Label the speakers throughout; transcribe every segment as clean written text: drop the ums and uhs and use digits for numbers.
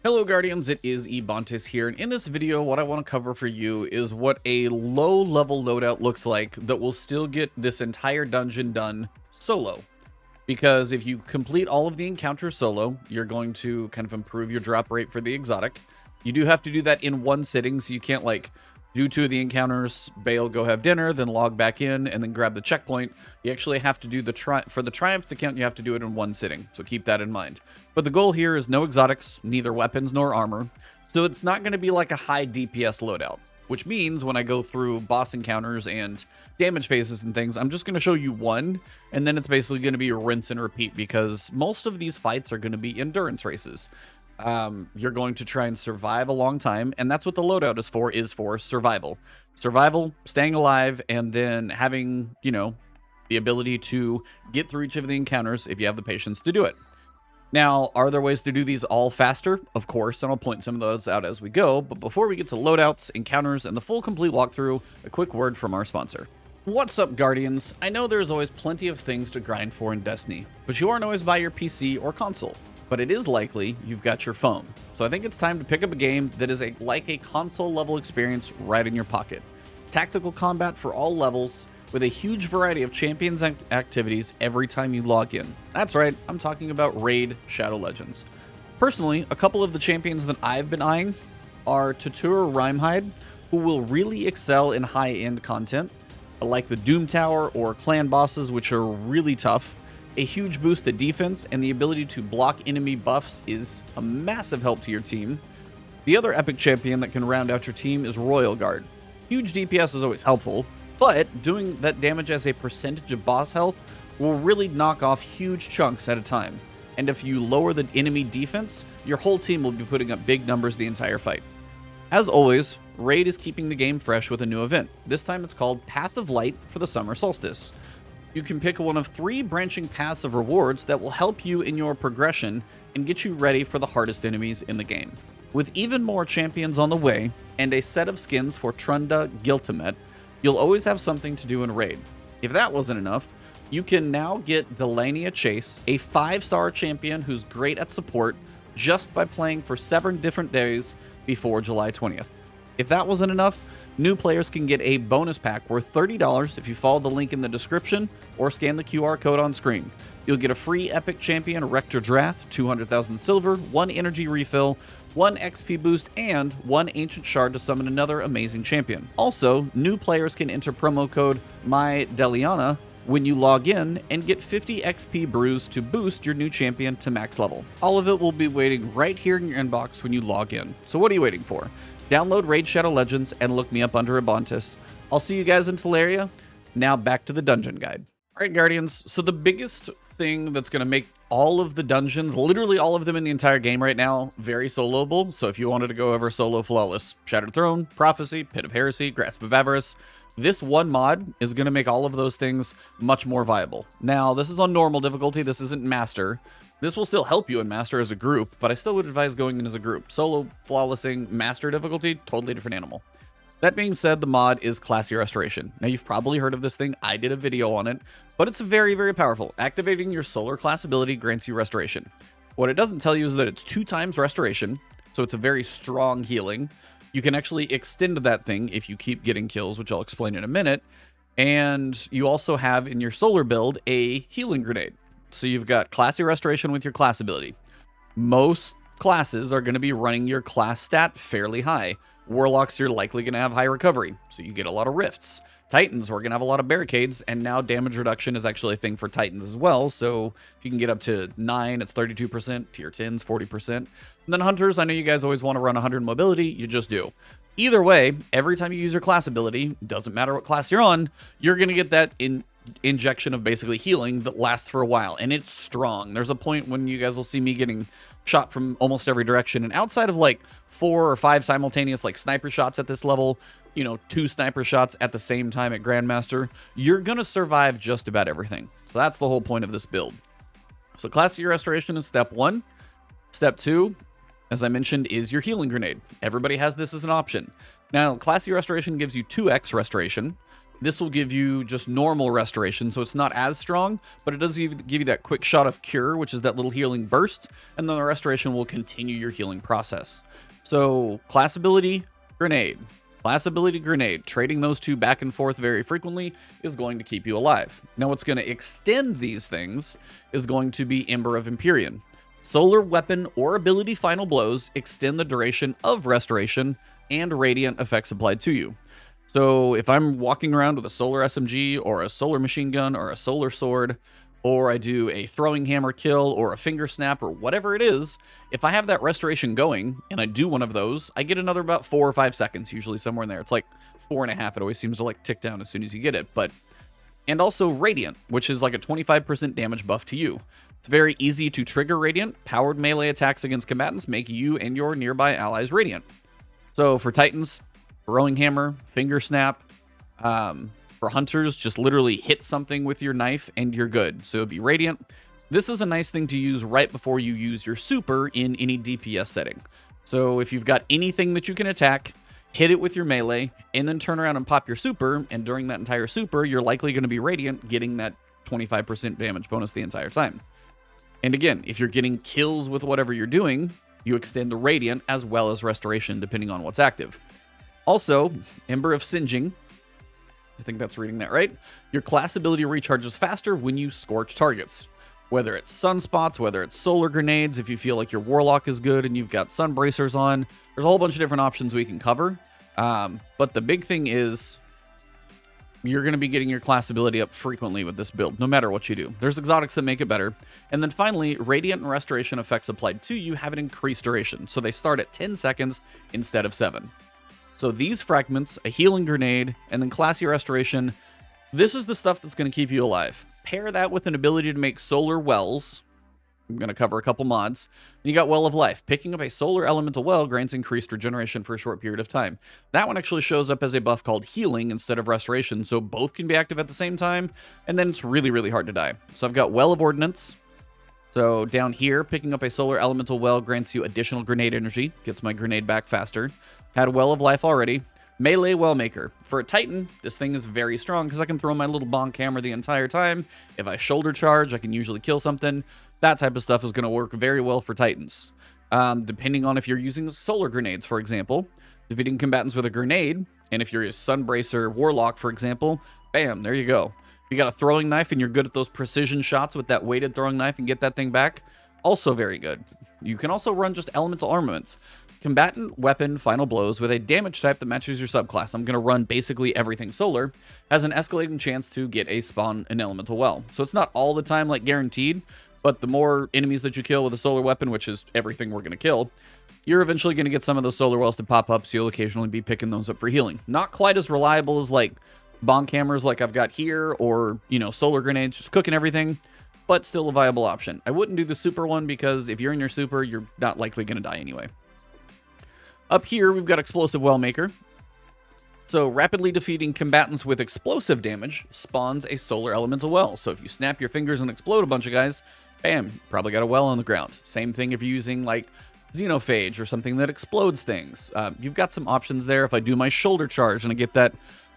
Speaker 1: Hello Guardians, it is Ebontis here, and in this video what I want to cover for you is what a low level loadout looks like that will still get this entire dungeon done solo. Because if you complete all of the encounters solo, you're going to kind of improve your drop rate for the exotic. You do have to do that in one sitting, so you can't like do 2 of the encounters, bail, go have dinner, then log back in, and then grab the checkpoint. You actually have to do the for the triumph to count, you have to do it in one sitting, so keep that in mind. But the goal here is no exotics, neither weapons nor armor, so it's not going to be like a high DPS loadout, which means when I go through boss encounters and damage phases and things, I'm just going to show you one, and then it's basically going to be a rinse and repeat, because most of these fights are going to be endurance races. You're going to try and survive a long time, and that's what the loadout is for survival. Survival, staying alive, and then having, you know, the ability to get through each of the encounters if you have the patience to do it. Now, are there ways to do these all faster? Of course, and I'll point some of those out as we go, but before we get to loadouts, encounters, and the full complete walkthrough, a quick word from our sponsor. What's up, Guardians? I know there's always plenty of things to grind for in Destiny, but you aren't always by your PC or console. But it is likely you've got your phone. So I think it's time to pick up a game that is like a console level experience right in your pocket. Tactical combat for all levels with a huge variety of champions activities every time you log in. That's right, I'm talking about Raid Shadow Legends. Personally, a couple of the champions that I've been eyeing are Ticuu Rimehide, who will really excel in high-end content, like the Doom Tower or clan bosses, which are really tough. A huge boost to defense, and the ability to block enemy buffs is a massive help to your team. The other epic champion that can round out your team is Royal Guard. Huge DPS is always helpful, but doing that damage as a percentage of boss health will really knock off huge chunks at a time. And if you lower the enemy defense, your whole team will be putting up big numbers the entire fight. As always, Raid is keeping the game fresh with a new event. This time it's called Path of Light for the Summer Solstice. You can pick one of 3 branching paths of rewards that will help you in your progression and get you ready for the hardest enemies in the game. With even more champions on the way, and a set of skins for Trunda Giltimet, you'll always have something to do in Raid. If that wasn't enough, you can now get Delania Chase, a 5-star champion who's great at support, just by playing for 7 different days before July 20th. If that wasn't enough, new players can get a bonus pack worth $30 if you follow the link in the description or scan the QR code on screen. You'll get a free epic champion Rector Drath, 200,000 silver, 1 energy refill, 1 XP boost, and 1 ancient shard to summon another amazing champion. Also, new players can enter promo code MyDeliana when you log in and get 50 XP brews to boost your new champion to max level. All of it will be waiting right here in your inbox when you log in. So what are you waiting for? Download Raid Shadow Legends and look me up under Ebontis. I'll see you guys in Teleria. Now back to the dungeon guide. Alright Guardians, so the biggest thing that's going to make all of the dungeons, literally all of them in the entire game right now, very soloable. So if you wanted to go over solo flawless, Shattered Throne, Prophecy, Pit of Heresy, Grasp of Avarice, this one mod is going to make all of those things much more viable. Now, this is on normal difficulty, this isn't Master. This will still help you in Master as a group, but I still would advise going in as a group. Solo, flawlessing, Master difficulty, totally different animal. That being said, the mod is Classy Restoration. Now, you've probably heard of this thing. I did a video on it, but it's very, very powerful. Activating your Solar class ability grants you Restoration. What it doesn't tell you is that it's 2 times Restoration, so it's a very strong healing. You can actually extend that thing if you keep getting kills, which I'll explain in a minute. And you also have in your Solar build a Healing Grenade. So you've got Classy Restoration with your class ability. Most classes are going to be running your class stat fairly high. Warlocks, you're likely going to have high recovery, so you get a lot of rifts. Titans, we're going to have a lot of barricades, and now damage reduction is actually a thing for Titans as well, so if you can get up to 9, it's 32%, tier 10's 40%. And then Hunters, I know you guys always want to run 100 mobility, you just do. Either way, every time you use your class ability, doesn't matter what class you're on, you're going to get that injection of basically healing that lasts for a while, and it's strong. There's a point when you guys will see me getting shot from almost every direction, and outside of like 4 or 5 simultaneous like sniper shots at this level, you know, 2 sniper shots at the same time at Grandmaster, you're gonna survive just about everything. So that's the whole point of this build. So Classy Restoration is step 1. Step 2, as I mentioned, is your Healing Grenade. Everybody has this as an option. Now, Classy Restoration gives you 2x Restoration, This will give you just normal restoration, so it's not as strong, but it does give you that quick shot of cure, which is that little healing burst, and then the restoration will continue your healing process. So, class ability, grenade. Class ability, grenade. Trading those two back and forth very frequently is going to keep you alive. Now, what's going to extend these things is going to be Ember of Empyrean. Solar weapon or ability final blows extend the duration of restoration and radiant effects applied to you. So if I'm walking around with a solar SMG or a solar machine gun or a solar sword, or I do a throwing hammer kill or a finger snap or whatever it is, if I have that restoration going and I do one of those, I get another about 4 or 5 seconds, usually somewhere in there. It's like 4.5. It always seems to like tick down as soon as you get it. And also Radiant, which is like a 25% damage buff to you. It's very easy to trigger Radiant. Powered melee attacks against combatants make you and your nearby allies Radiant. So for Titans, throwing hammer, finger snap. For hunters, just literally hit something with your knife and you're good. So it'd be Radiant. This is a nice thing to use right before you use your super in any DPS setting. So if you've got anything that you can attack, hit it with your melee, and then turn around and pop your super, and during that entire super, you're likely going to be Radiant, getting that 25% damage bonus the entire time. And again, if you're getting kills with whatever you're doing, you extend the Radiant as well as restoration, depending on what's active. Also, Ember of Singeing. I think that's reading that right. Your class ability recharges faster when you scorch targets. Whether it's sunspots, whether it's solar grenades, if you feel like your Warlock is good and you've got sun bracers on, there's a whole bunch of different options we can cover. But the big thing is you're going to be getting your class ability up frequently with this build, no matter what you do. There's exotics that make it better. And then finally, Radiant and Restoration effects applied to you have an increased duration. So they start at 10 seconds instead of 7. So these fragments, a healing grenade, and then classy restoration, this is the stuff that's going to keep you alive. Pair that with an ability to make solar wells. I'm going to cover a couple mods. And you got Well of Life. Picking up a solar elemental well grants increased regeneration for a short period of time. That one actually shows up as a buff called healing instead of restoration, so both can be active at the same time, and then it's really, really hard to die. So I've got Well of Ordnance. So down here, picking up a solar elemental well grants you additional grenade energy, gets my grenade back faster. Had Well of Life already. Melee Wellmaker. For a Titan, this thing is very strong because I can throw my little bonk hammer the entire time. If I shoulder charge, I can usually kill something. That type of stuff is going to work very well for Titans. Depending on if you're using solar grenades, for example. Defeating combatants with a grenade, and if you're a Sunbracer Warlock, for example, bam, there you go. If you got a throwing knife and you're good at those precision shots with that weighted throwing knife and get that thing back, also very good. You can also run just elemental armaments. Combatant weapon final blows with a damage type that matches your subclass. I'm going to run basically everything solar. Has an escalating chance to get a spawn an elemental well. So it's not all the time like guaranteed, but the more enemies that you kill with a solar weapon, which is everything we're going to kill, you're eventually going to get some of those solar wells to pop up, so you'll occasionally be picking those up for healing. Not quite as reliable as like bonk hammers like I've got here, or, you know, solar grenades, just cooking everything, but still a viable option. I wouldn't do the super one because if you're in your super, you're not likely going to die anyway. Up here, we've got Explosive Wellmaker. So, rapidly defeating combatants with explosive damage spawns a solar elemental well. So, if you snap your fingers and explode a bunch of guys, bam, probably got a well on the ground. Same thing if you're using, like, Xenophage or something that explodes things. You've got some options there. If I do my shoulder charge and I get that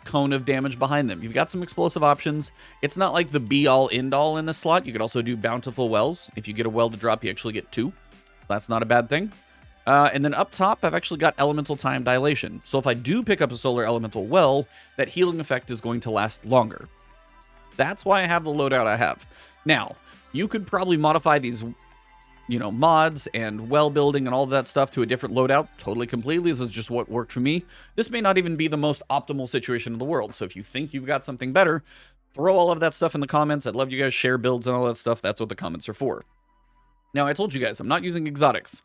Speaker 1: cone of damage behind them, you've got some explosive options. It's not like the be-all, end-all in this slot. You could also do Bountiful Wells. If you get a well to drop, you actually get 2. That's not a bad thing. And then up top, I've actually got Elemental Time Dilation. So if I do pick up a Solar Elemental Well, that healing effect is going to last longer. That's why I have the loadout I have. Now, you could probably modify these, you know, mods and well building and all of that stuff to a different loadout totally completely. This is just what worked for me. This may not even be the most optimal situation in the world. So if you think you've got something better, throw all of that stuff in the comments. I'd love you guys share builds and all that stuff. That's what the comments are for. Now, I told you guys, I'm not using exotics.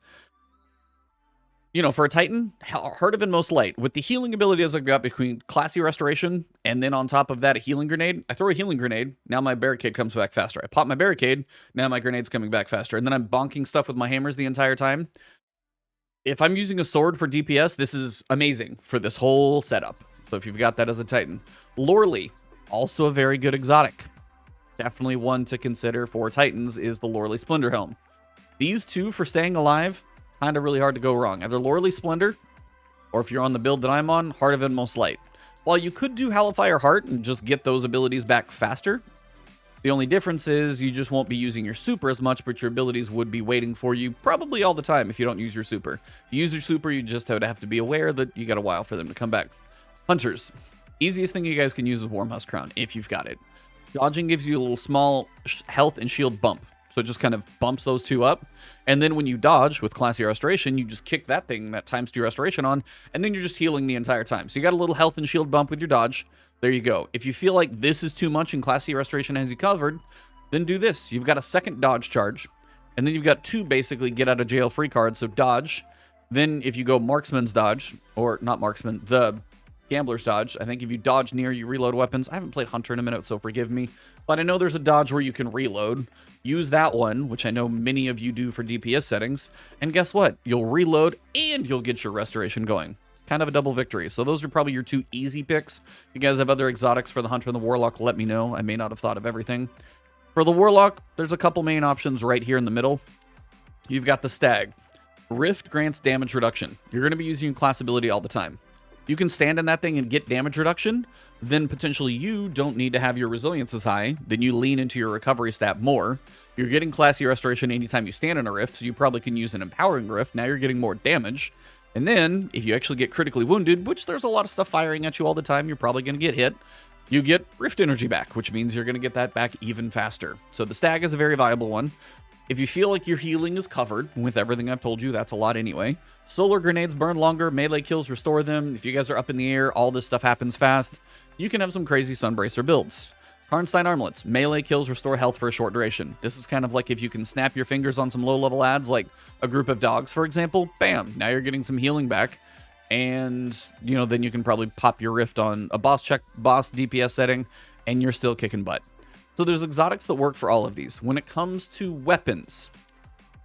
Speaker 1: You know, for a Titan, Heart of Inmost Light, with the healing abilities I've got between Classy Restoration and then on top of that a healing grenade, I throw a healing grenade, now my barricade comes back faster. I pop my barricade, now my grenade's coming back faster. And then I'm bonking stuff with my hammers the entire time. If I'm using a sword for DPS, this is amazing for this whole setup. So if you've got that as a Titan. Loreley, also a very good exotic. Definitely one to consider for Titans is the Loreley Splendor Helm. These two for staying alive, kind of really hard to go wrong. Either Loreley Splendor, or if you're on the build that I'm on, Heart of Inmost Light. While you could do Hellfire Heart and just get those abilities back faster, the only difference is you just won't be using your super as much, but your abilities would be waiting for you probably all the time if you don't use your super. If you use your super, you just would have to be aware that you got a while for them to come back. Hunters. Easiest thing you guys can use is Wormhusk Crown if you've got it. Dodging gives you a little small health and shield bump. So it just kind of bumps those two up. And then when you dodge with Classy Restoration, you just kick that thing, that ×2 restoration on, and then you're just healing the entire time. So you got a little health and shield bump with your dodge. There you go. If you feel like this is too much and Classy Restoration has you covered, then do this. You've got a second dodge charge, and then you've got two basically get out of jail free cards. So dodge. Then if you go Marksman's dodge, or not Marksman, the Gambler's dodge. I think if you dodge near, you reload weapons. I haven't played Hunter in a minute, so forgive me. But I know there's a dodge where you can reload. Use that one, which I know many of you do for DPS settings. And guess what? You'll reload and you'll get your restoration going. Kind of a double victory. So those are probably your two easy picks. If you guys have other exotics for the Hunter and the Warlock, let me know. I may not have thought of everything. For the Warlock, there's a couple main options right here in the middle. You've got the Stag. Rift grants damage reduction. You're going to be using your class ability all the time. You can stand in that thing and get damage reduction, then potentially you don't need to have your resilience as high, then you lean into your recovery stat more. You're getting Classy Restoration anytime you stand in a rift, so you probably can use an Empowering Rift. Now you're getting more damage. And then, if you actually get critically wounded, which there's a lot of stuff firing at you all the time, you're probably going to get hit, you get Rift Energy back, which means you're going to get that back even faster. So the Stag is a very viable one. If you feel like your healing is covered with everything I've told you, that's a lot anyway. Solar Grenades burn longer, melee kills restore them. If you guys are up in the air, all this stuff happens fast. You can have some crazy Sunbracer builds. Karnstein Armlets, melee kills restore health for a short duration. This is kind of like if you can snap your fingers on some low-level ads, like a group of dogs, for example. Bam! Now you're getting some healing back. And, you know, then you can probably pop your Rift on a boss DPS setting, and you're still kicking butt. So there's exotics that work for all of these. When it comes to weapons,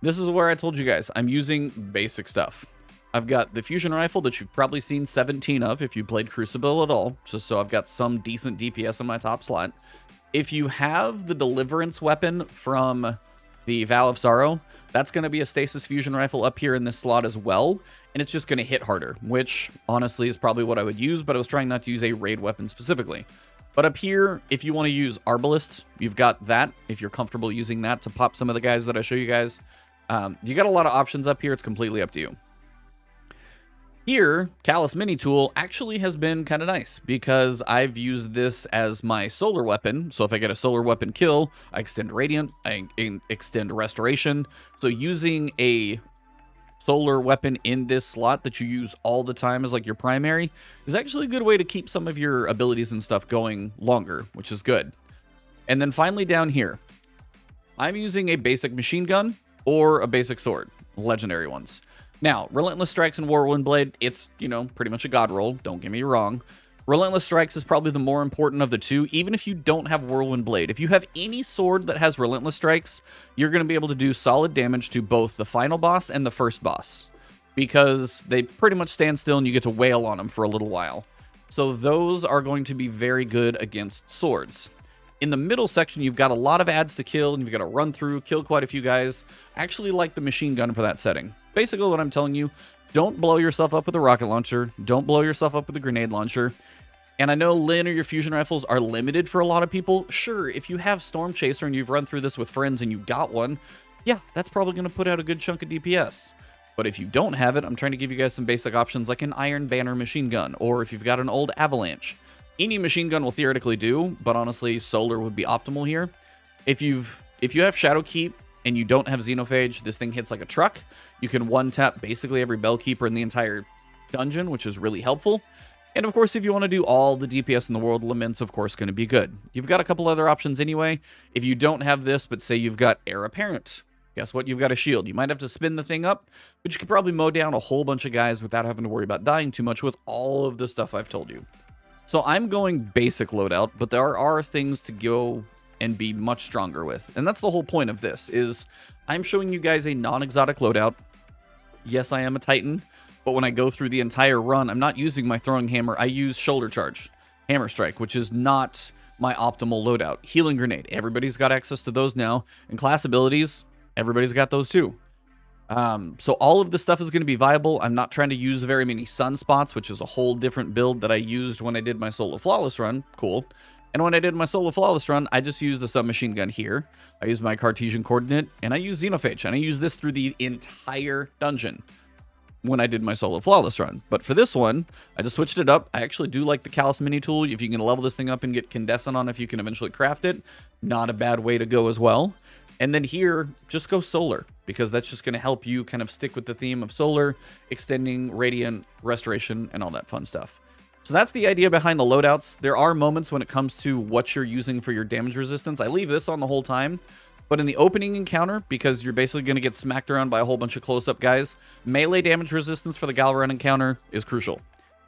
Speaker 1: this is where I told you guys, I'm using basic stuff. I've got the fusion rifle that you've probably seen 17 of if you played Crucible at all, just so I've got some decent DPS in my top slot. If you have the Deliverance weapon from the Vow of Sorrow, that's going to be a Stasis fusion rifle up here in this slot as well, and it's just going to hit harder, which honestly is probably what I would use, but I was trying not to use a raid weapon specifically. But up here, if you want to use Arbalist, you've got that, if you're comfortable using that to pop some of the guys that I show you guys. You got a lot of options up here. It's completely up to you. Here, Callus Mini Tool actually has been kind of nice because I've used this as my solar weapon. So if I get a solar weapon kill, I extend Radiant, I extend Restoration. So using a solar weapon in this slot that you use all the time as like your primary is actually a good way to keep some of your abilities and stuff going longer, which is good. And then finally down here, I'm using a basic machine gun or a basic sword, legendary ones. Now, Relentless Strikes and Whirlwind Blade, it's, you know, pretty much a god roll, don't get me wrong. Relentless Strikes is probably the more important of the two, even if you don't have Whirlwind Blade. If you have any sword that has Relentless Strikes, you're going to be able to do solid damage to both the final boss and the first boss, because they pretty much stand still and you get to wail on them for a little while. So those are going to be very good against swords. In the middle section, you've got a lot of ads to kill, and you've got to run through, kill quite a few guys. I actually like the machine gun for that setting. Basically what I'm telling you, don't blow yourself up with a rocket launcher. Don't blow yourself up with a grenade launcher. And I know linear fusion rifles are limited for a lot of people. Sure, if you have Storm Chaser and you've run through this with friends and you got one, yeah, that's probably going to put out a good chunk of DPS. But if you don't have it, I'm trying to give you guys some basic options like an Iron Banner machine gun, or if you've got an old Avalanche. Any machine gun will theoretically do, but honestly, solar would be optimal here. If you have Shadowkeep and you don't have Xenophage, this thing hits like a truck. You can one-tap basically every Bellkeeper in the entire dungeon, which is really helpful. And of course, if you want to do all the DPS in the world, Lament's of course going to be good. You've got a couple other options anyway. If you don't have this, but say you've got Heir Apparent, guess what? You've got a shield. You might have to spin the thing up, but you could probably mow down a whole bunch of guys without having to worry about dying too much with all of the stuff I've told you. So I'm going basic loadout, but there are things to go and be much stronger with. And that's the whole point of this, is I'm showing you guys a non-exotic loadout. Yes, I am a Titan, but when I go through the entire run, I'm not using my throwing hammer. I use shoulder charge, hammer strike, which is not my optimal loadout. Healing grenade, everybody's got access to those now. And class abilities, everybody's got those too. So all of this stuff is going to be viable. I'm not trying to use very many sunspots, which is a whole different build that I used when I did my solo flawless run. Cool. And when I did my solo flawless run, I just used a submachine gun here. I used my Cartesian coordinate, and I used Xenophage, and I used this through the entire dungeon when I did my solo flawless run. But for this one, I just switched it up. I actually do like the Callus mini tool. If you can level this thing up and get Condescent on, if you can eventually craft it, not a bad way to go as well. And then here, just go solar, because that's just going to help you kind of stick with the theme of solar, extending, radiant, restoration, and all that fun stuff. So that's the idea behind the loadouts. There are moments when it comes to what you're using for your damage resistance. I leave this on the whole time, but in the opening encounter, because you're basically going to get smacked around by a whole bunch of close-up guys, melee damage resistance for the Gahlran encounter is crucial.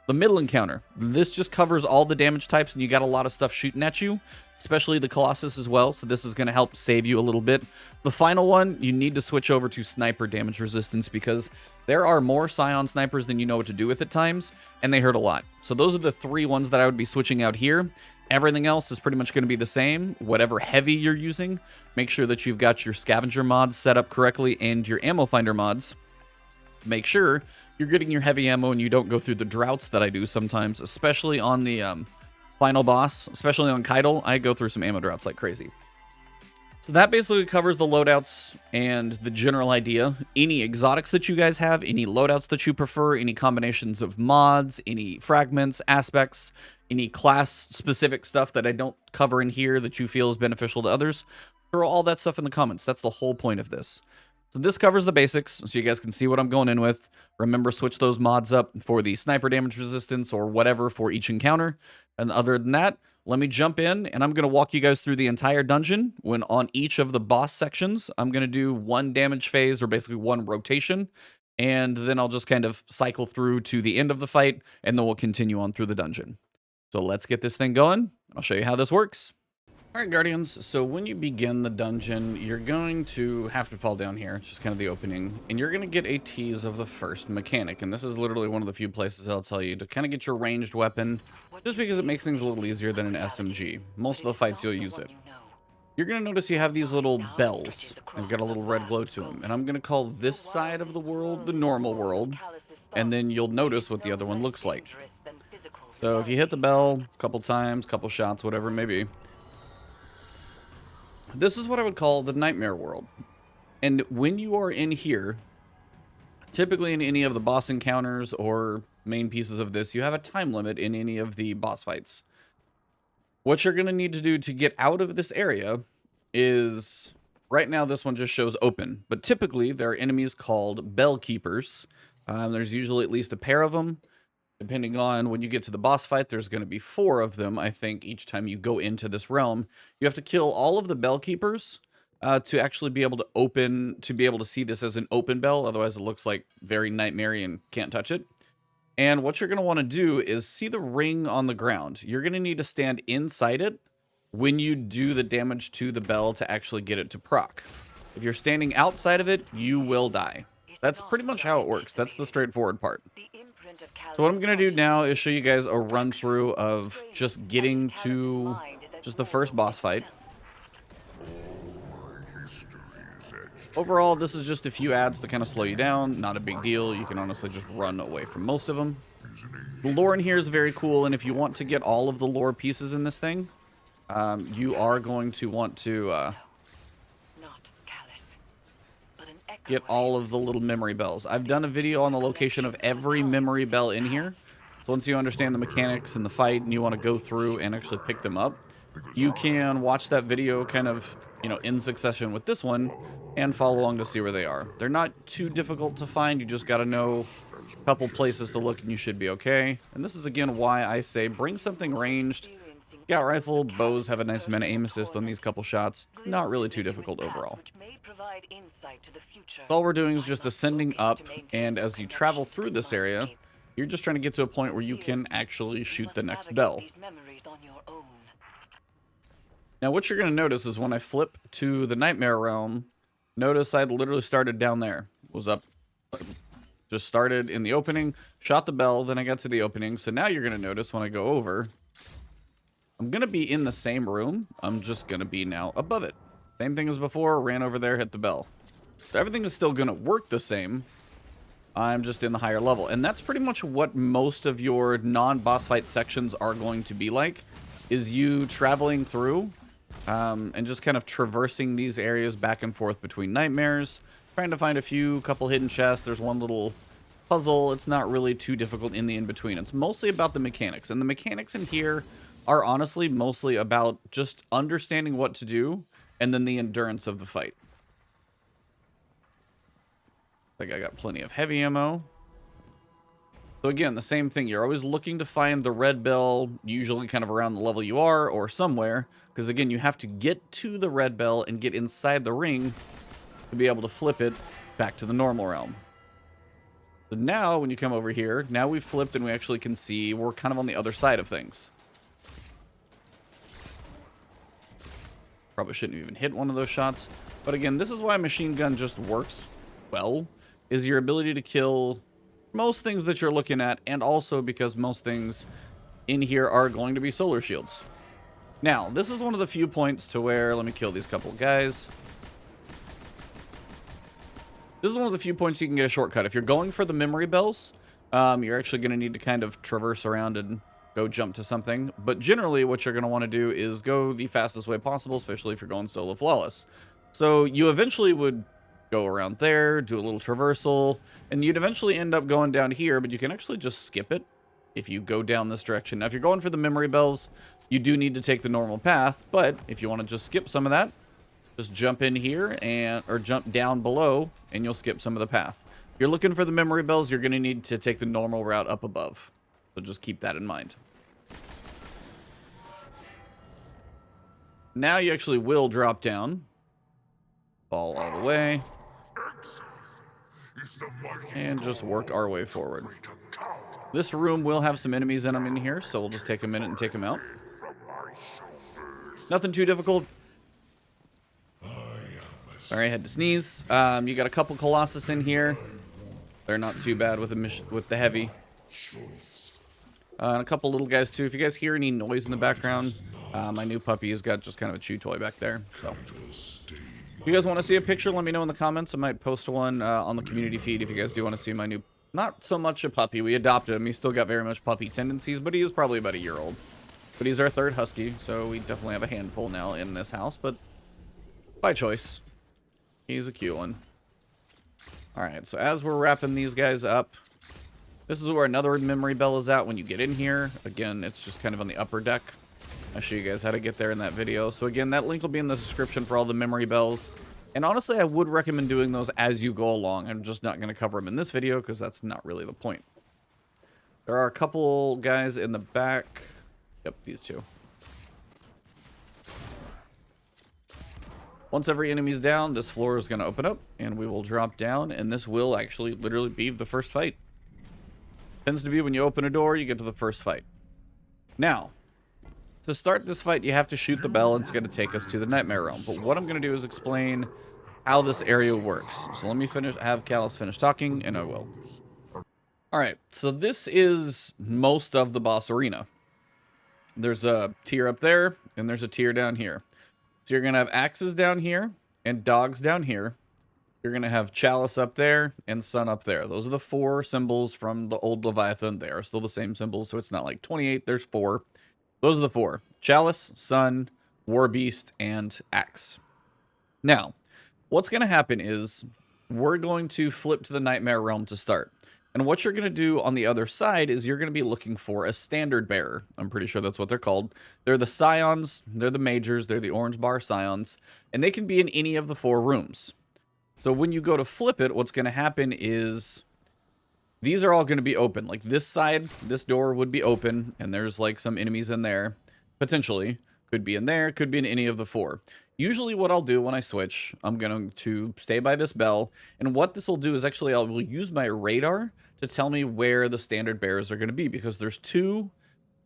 Speaker 1: The middle encounter, this just covers all the damage types, and you got a lot of stuff shooting at you, especially the Colossus as well, so this is going to help save you a little bit. The final one, you need to switch over to sniper damage resistance, because there are more Scion snipers than you know what to do with at times, and they hurt a lot. So those are the 3 ones that I would be switching out here. Everything else is pretty much going to be the same. Whatever heavy you're using, make sure that you've got your scavenger mods set up correctly and your ammo finder mods. Make sure you're getting your heavy ammo and you don't go through the droughts that I do sometimes, especially on the final boss, especially on Caiatl. I go through some ammo droughts like crazy. So that basically covers the loadouts and the general idea. Any exotics that you guys have, any loadouts that you prefer, any combinations of mods, any fragments, aspects, any class-specific stuff that I don't cover in here that you feel is beneficial to others, throw all that stuff in the comments. That's the whole point of this. So this covers the basics, so you guys can see what I'm going in with. Remember, switch those mods up for the sniper damage resistance or whatever for each encounter. And other than that, let me jump in, and I'm going to walk you guys through the entire dungeon. When on each of the boss sections, I'm going to do 1 damage phase, or basically 1 rotation, and then I'll just kind of cycle through to the end of the fight, and then we'll continue on through the dungeon. So let's get this thing going, and I'll show you how this works. Alright, Guardians, so when you begin the dungeon, you're going to have to fall down here, it's just kind of the opening, and you're going to get a tease of the first mechanic, and this is literally one of the few places I'll tell you to kind of get your ranged weapon, just because it makes things a little easier than an SMG. Most of the fights you'll use it. You're going to notice you have these little bells. They've got a little red glow to them, and I'm going to call this side of the world the normal world, and then you'll notice what the other one looks like. So if you hit the bell a couple times, couple shots, whatever it may be, this is what I would call the nightmare world. And when you are in here, typically in any of the boss encounters or main pieces of this, you have a time limit in any of the boss fights. What you're going to need to do to get out of this area is, right now this one just shows open, but typically there are enemies called bell keepers. There's usually at least a pair of them. Depending on when you get to the boss fight, there's going to be 4 of them, I think, each time you go into this realm. You have to kill all of the bell keepers to actually be able to see this as an open bell. Otherwise, it looks like very nightmare-y and can't touch it. And what you're going to want to do is see the ring on the ground. You're going to need to stand inside it when you do the damage to the bell to actually get it to proc. If you're standing outside of it, you will die. That's pretty much how it works. That's the straightforward part. So what I'm going to do now is show you guys a run through of just getting to just the first boss fight. Overall, this is just a few ads to kind of slow you down. Not a big deal. You can honestly just run away from most of them. The lore in here is very cool, and if you want to get all of the lore pieces in this thing, you are going to want to get all of the little memory bells. I've done a video on the location of every memory bell in here. So once you understand the mechanics and the fight and you want to go through and actually pick them up, you can watch that video kind of, in succession with this one and follow along to see where they are. They're not too difficult to find. You just got to know a couple places to look and you should be okay. And this is again why I say bring something ranged. Scout rifle, bows have a nice amount of aim assist on these couple shots. Not really too difficult overall. All we're doing is just ascending up, and as you travel through this area, you're just trying to get to a point where you can actually shoot the next bell. Now what you're going to notice is when I flip to the Nightmare Realm, notice I literally started down there. Was up, just started in the opening, shot the bell, then I got to the opening. So now you're going to notice when I go over, I'm going to be in the same room. I'm just going to be now above it. Same thing as before, ran over there, hit the bell. So everything is still going to work the same. I'm just in the higher level. And that's pretty much what most of your non-boss fight sections are going to be like, is you traveling through and just kind of traversing these areas back and forth between nightmares, trying to find a couple hidden chests. There's one little puzzle. It's not really too difficult in the in-between. It's mostly about the mechanics. And the mechanics in here are honestly mostly about just understanding what to do and then the endurance of the fight. I think I got plenty of heavy ammo. So again, the same thing. You're always looking to find the red bell, usually kind of around the level you are or somewhere. Because again, you have to get to the red bell and get inside the ring to be able to flip it back to the normal realm. So now, when you come over here, now we've flipped and we actually can see we're kind of on the other side of things. Probably shouldn't even hit one of those shots. But again, this is why machine gun just works well, is your ability to kill most things that you're looking at, and also because most things in here are going to be solar shields. Now, this is one of the few points to where, let me kill these couple guys. This is one of the few points you can get a shortcut. If you're going for the memory bells, you're actually going to need to kind of traverse around and go jump to something. But generally, what you're going to want to do is go the fastest way possible, especially if you're going solo flawless. So you eventually would go around there, do a little traversal, and you'd eventually end up going down here, but you can actually just skip it if you go down this direction. Now, if you're going for the memory bells, you do need to take the normal path, but if you want to just skip some of that, just jump in here or jump down below and you'll skip some of the path. If you're looking for the memory bells, you're going to need to take the normal route up above. So just keep that in mind. Now you actually will drop down. Fall all the way. And just work our way forward. This room will have some enemies in them in here, so we'll just take a minute and take them out. Nothing too difficult. Sorry, I had to sneeze. You got a couple Colossus in here. They're not too bad with the heavy. And a couple little guys too. If you guys hear any noise in the background, my new puppy has got just kind of a chew toy back there. So, if you guys want to see a picture, let me know in the comments. I might post one on the community feed if you guys do want to see my new. Not so much a puppy. We adopted him. He's still got very much puppy tendencies, but he is probably about a year old. But he's our third husky, so we definitely have a handful now in this house. But by choice. He's a cute one. Alright, so as we're wrapping these guys up, this is where another memory bell is at when you get in here. Again, it's just kind of on the upper deck. I'll show you guys how to get there in that video. So again, that link will be in the description for all the memory bells. And honestly, I would recommend doing those as you go along. I'm just not going to cover them in this video because that's not really the point. There are a couple guys in the back. Yep, these two. Once every enemy's down, this floor is going to open up, and we will drop down, and this will actually literally be the first fight. Tends to be when you open a door, you get to the first fight. Now, to start this fight, you have to shoot the bell, and it's going to take us to the Nightmare Realm. But what I'm going to do is explain how this area works. So let me have Callus finish talking, and I will. Alright, so this is most of the boss arena. There's a tier up there, and there's a tier down here. So you're going to have axes down here and dogs down here. You're going to have chalice up there and sun up there. Those are the 4 symbols from the old Leviathan. They are still the same symbols, so it's not like 28, there's 4. Those are the 4. Chalice, sun, war beast, and axe. Now, what's going to happen is we're going to flip to the Nightmare Realm to start. And what you're going to do on the other side is you're going to be looking for a standard bearer. I'm pretty sure that's what they're called. They're the scions, they're the majors, they're the orange bar scions, and they can be in any of the 4 rooms. So when you go to flip it, what's going to happen is these are all going to be open. Like this side, this door would be open, and there's like some enemies in there, potentially. Could be in there, could be in any of the 4. Usually what I'll do when I switch, I'm going to stay by this bell, and what this will do is actually I will use my radar to tell me where the standard bearers are going to be, because there's 2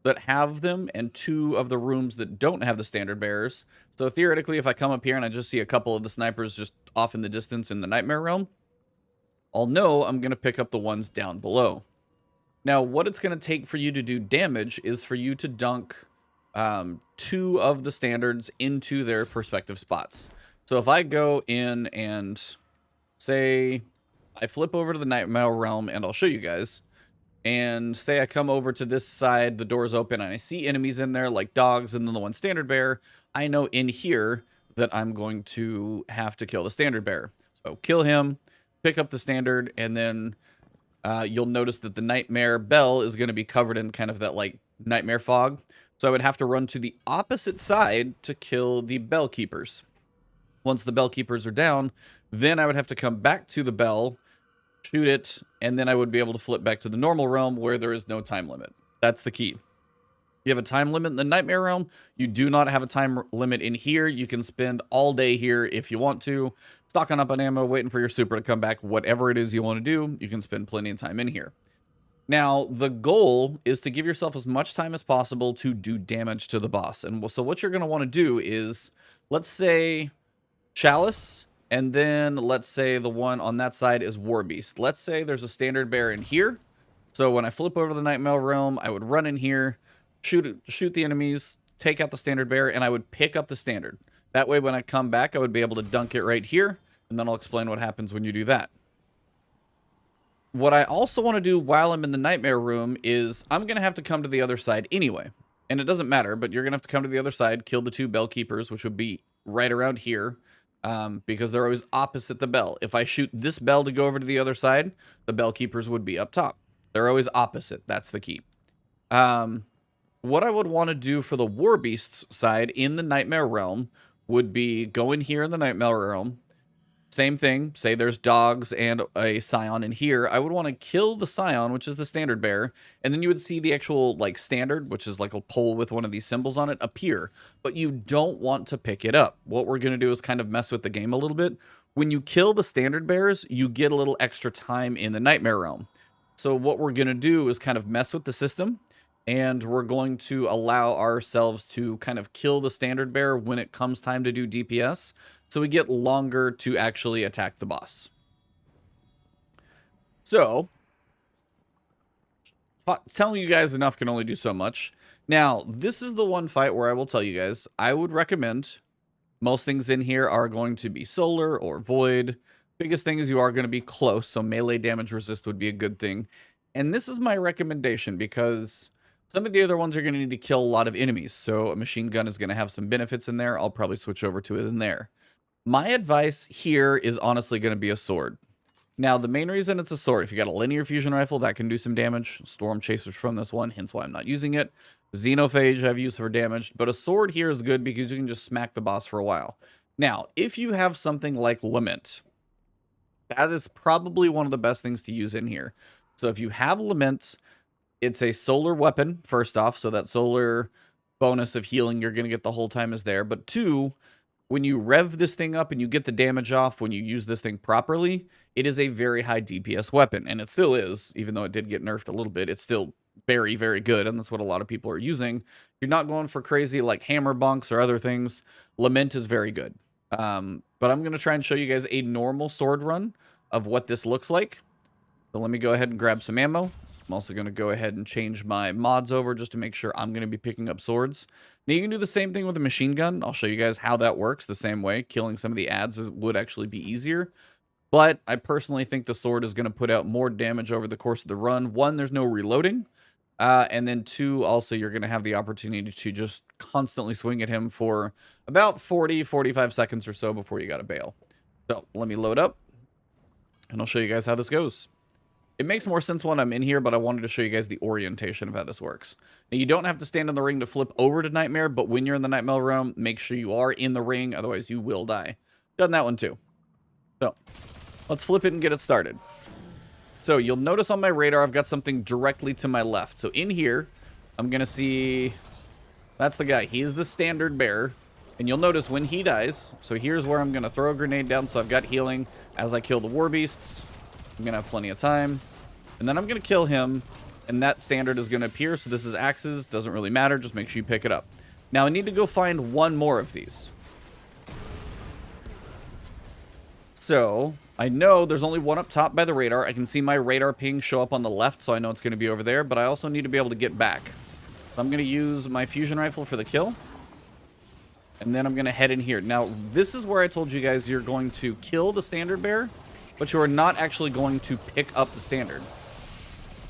Speaker 1: that have them and 2 of the rooms that don't have the standard bearers. So theoretically, if I come up here and I just see a couple of the snipers just off in the distance in the Nightmare Realm, I'll know I'm going to pick up the ones down below. Now, what it's going to take for you to do damage is for you to dunk 2 of the standards into their respective spots. So if I go in and say I flip over to the Nightmare Realm, and I'll show you guys. And say I come over to this side, the door's open, and I see enemies in there like dogs and then the one standard bearer. I know in here that I'm going to have to kill the standard bearer. So kill him, pick up the standard, and then you'll notice that the Nightmare Bell is going to be covered in kind of that like nightmare fog. So I would have to run to the opposite side to kill the Bell Keepers. Once the Bell Keepers are down, then I would have to come back to the Bell, shoot it, and then I would be able to flip back to the normal realm where there is no time limit. That's the key. You have a time limit in the Nightmare Realm. You do not have a time limit in here. You can spend all day here if you want to, stocking up on ammo, waiting for your super to come back. Whatever it is you want to do, you can spend plenty of time in here. Now, the goal is to give yourself as much time as possible to do damage to the boss. And so what you're going to want to do is, let's say Chalice, and then let's say the one on that side is Warbeast. Let's say there's a standard bearer in here. So when I flip over to the Nightmare Realm, I would run in here, shoot the enemies, take out the standard bearer, and I would pick up the standard. That way when I come back, I would be able to dunk it right here, and then I'll explain what happens when you do that. What I also want to do while I'm in the Nightmare Room is I'm going to have to come to the other side anyway. And it doesn't matter, but you're going to have to come to the other side, kill the two Bell Keepers, which would be right around here, because they're always opposite the bell. If I shoot this bell to go over to the other side, the Bell Keepers would be up top. They're always opposite. That's the key. What I would want to do for the Warbeast's side in the Nightmare Realm would be go in here in the Nightmare Realm. Same thing, say there's dogs and a Scion in here. I would want to kill the Scion, which is the standard bearer, and then you would see the actual like standard, which is like a pole with one of these symbols on it, appear. But you don't want to pick it up. What we're going to do is kind of mess with the game a little bit. When you kill the standard bearers, you get a little extra time in the Nightmare Realm. So what we're going to do is kind of mess with the system, and we're going to allow ourselves to kind of kill the standard bearer when it comes time to do DPS. So we get longer to actually attack the boss. So, telling you guys enough can only do so much. Now, this is the one fight where I will tell you guys, I would recommend, most things in here are going to be solar or void. Biggest thing is you are going to be close, so melee damage resist would be a good thing. And this is my recommendation because some of the other ones are going to need to kill a lot of enemies. So a machine gun is going to have some benefits in there. I'll probably switch over to it in there. My advice here is honestly going to be a sword. Now, the main reason it's a sword, if you got a linear fusion rifle, that can do some damage. Storm Chasers from this one, hence why I'm not using it. Xenophage I've used for damage, but a sword here is good because you can just smack the boss for a while. Now, if you have something like Lament, that is probably one of the best things to use in here. So if you have Lament, it's a solar weapon, first off, so that solar bonus of healing you're going to get the whole time is there. But two, when you rev this thing up and you get the damage off when you use this thing properly, it is a very high DPS weapon. And it still is, even though it did get nerfed a little bit, it's still very, very good. And that's what a lot of people are using. You're not going for crazy like hammer bunks or other things. Lament is very good. But I'm going to try and show you guys a normal sword run of what this looks like. So let me go ahead and grab some ammo. I'm also going to go ahead and change my mods over just to make sure I'm going to be picking up swords. Now, you can do the same thing with a machine gun. I'll show you guys how that works the same way. Killing some of the adds would actually be easier. But I personally think the sword is going to put out more damage over the course of the run. One, there's no reloading. And then two, also, you're going to have the opportunity to just constantly swing at him for about 40-45 seconds or so before you got to bail. So let me load up, and I'll show you guys how this goes. It makes more sense when I'm in here, but I wanted to show you guys the orientation of how this works. Now, you don't have to stand in the ring to flip over to Nightmare, but when you're in the Nightmare Realm, make sure you are in the ring, otherwise you will die. Done that one too. So, let's flip it and get it started. So, you'll notice on my radar, I've got something directly to my left. So, in here, I'm going to see... That's the guy. He is the standard bearer. And you'll notice when he dies, so here's where I'm going to throw a grenade down, so I've got healing as I kill the war beasts. I'm going to have plenty of time. And then I'm going to kill him, and that standard is going to appear. So this is axes. Doesn't really matter. Just make sure you pick it up. Now I need to go find one more of these. So I know there's only one up top by the radar. I can see my radar ping show up on the left, so I know it's going to be over there. But I also need to be able to get back. So I'm going to use my fusion rifle for the kill. And then I'm going to head in here. Now, this is where I told you guys you're going to kill the standard bearer. but you are not actually going to pick up the standard.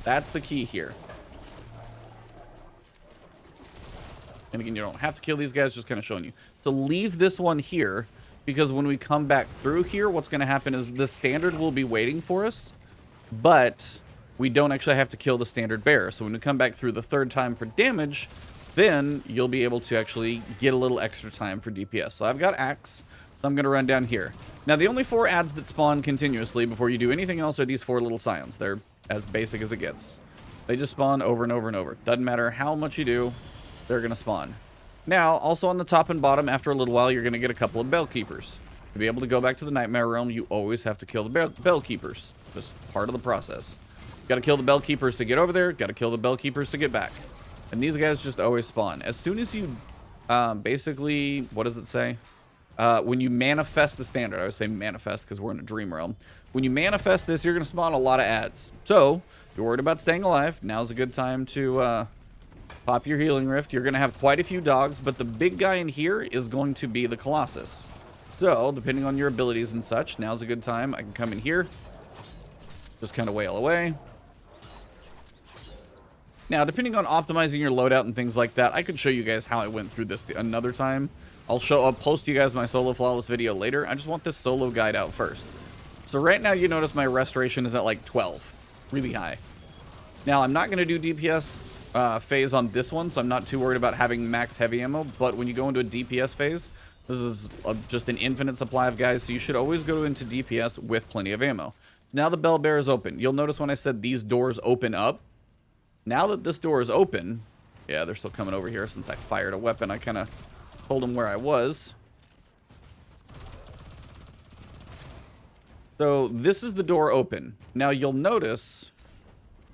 Speaker 1: That's the key here. And again, you don't have to kill these guys, just kind of showing you. So leave this one here, because when we come back through here, what's going to happen is the standard will be waiting for us, but we don't actually have to kill the standard bearer. So when we come back through the third time for damage, then you'll be able to actually get a little extra time for DPS. So I've got Axe, so I'm going to run down here. Now, the only 4 adds that spawn continuously before you do anything else are these 4 little scions. They're as basic as it gets. They just spawn over and over and over. Doesn't matter how much you do, they're going to spawn. Now, also on the top and bottom, after a little while, you're going to get a couple of bell keepers. To be able to go back to the Nightmare Realm, you always have to kill the bell keepers. Just part of the process. Got to kill the bell keepers to get over there. Got to kill the bell keepers to get back. And these guys just always spawn. As soon as you, basically, what does it say? When you manifest the standard, I would say manifest because we're in a dream realm. When you manifest this, you're going to spawn a lot of adds. So, if you're worried about staying alive, now's a good time to pop your healing rift. You're going to have quite a few dogs, but the big guy in here is going to be the Colossus. So, depending on your abilities and such, now's a good time. I can come in here, just kind of wail away. Now, depending on optimizing your loadout and things like that, I could show you guys how I went through this another time. I'll post you guys my solo flawless video later. I just want this solo guide out first. So right now, you notice my restoration is at like 12. Really high. Now, I'm not going to do DPS phase on this one, so I'm not too worried about having max heavy ammo. But when you go into a DPS phase, this is just an infinite supply of guys, so you should always go into DPS with plenty of ammo. Now the bell bearer is open. You'll notice when I said these doors open up, now that this door is open, yeah, they're still coming over here since I fired a weapon. I kind of told them where I was. So this is the door open. Now you'll notice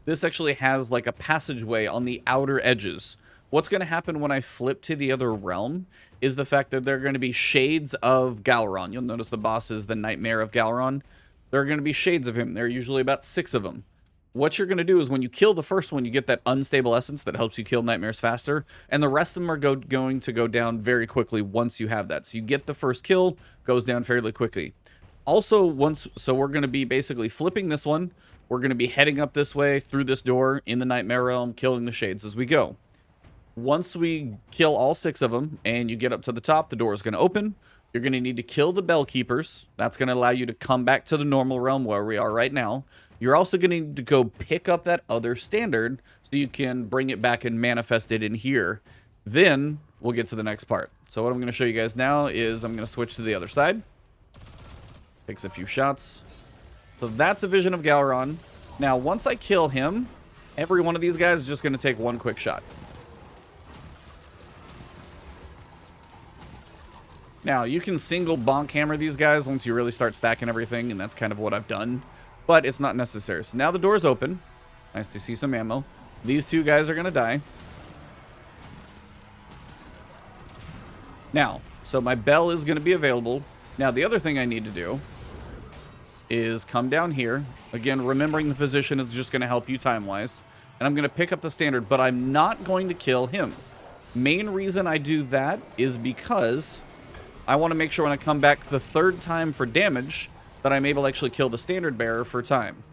Speaker 1: this actually has like a passageway on the outer edges. What's going to happen when I flip to the other realm is the fact that there are going to be shades of Gahlran. You'll notice the boss is the Nightmare of Gahlran. There are going to be shades of him. There are usually about 6 of them. What you're going to do is when you kill the first one, you get that unstable essence that helps you kill nightmares faster. And the rest of them are going to go down very quickly once you have that. So you get the first kill, goes down fairly quickly. Also, so we're going to be basically flipping this one. We're going to be heading up this way through this door in the Nightmare Realm, killing the shades as we go. Once we kill all 6 of them and you get up to the top, the door is going to open. You're going to need to kill the bell keepers. That's going to allow you to come back to the normal realm where we are right now. You're also going to need to go pick up that other standard so you can bring it back and manifest it in here. Then we'll get to the next part. So what I'm going to show you guys now is I'm going to switch to the other side. Takes a few shots. So that's a vision of Gahlran. Now, once I kill him, every one of these guys is just going to take one quick shot. Now, you can single bonk hammer these guys once you really start stacking everything, and that's kind of what I've done. But it's not necessary. So now the door is open. Nice to see some ammo. These 2 guys are going to die. Now, so my bell is going to be available. Now, the other thing I need to do is come down here. Again, remembering the position is just going to help you time-wise. And I'm going to pick up the standard, but I'm not going to kill him. Main reason I do that is because I want to make sure when I come back the 3rd time for damage that I'm able to actually kill the standard bearer for time.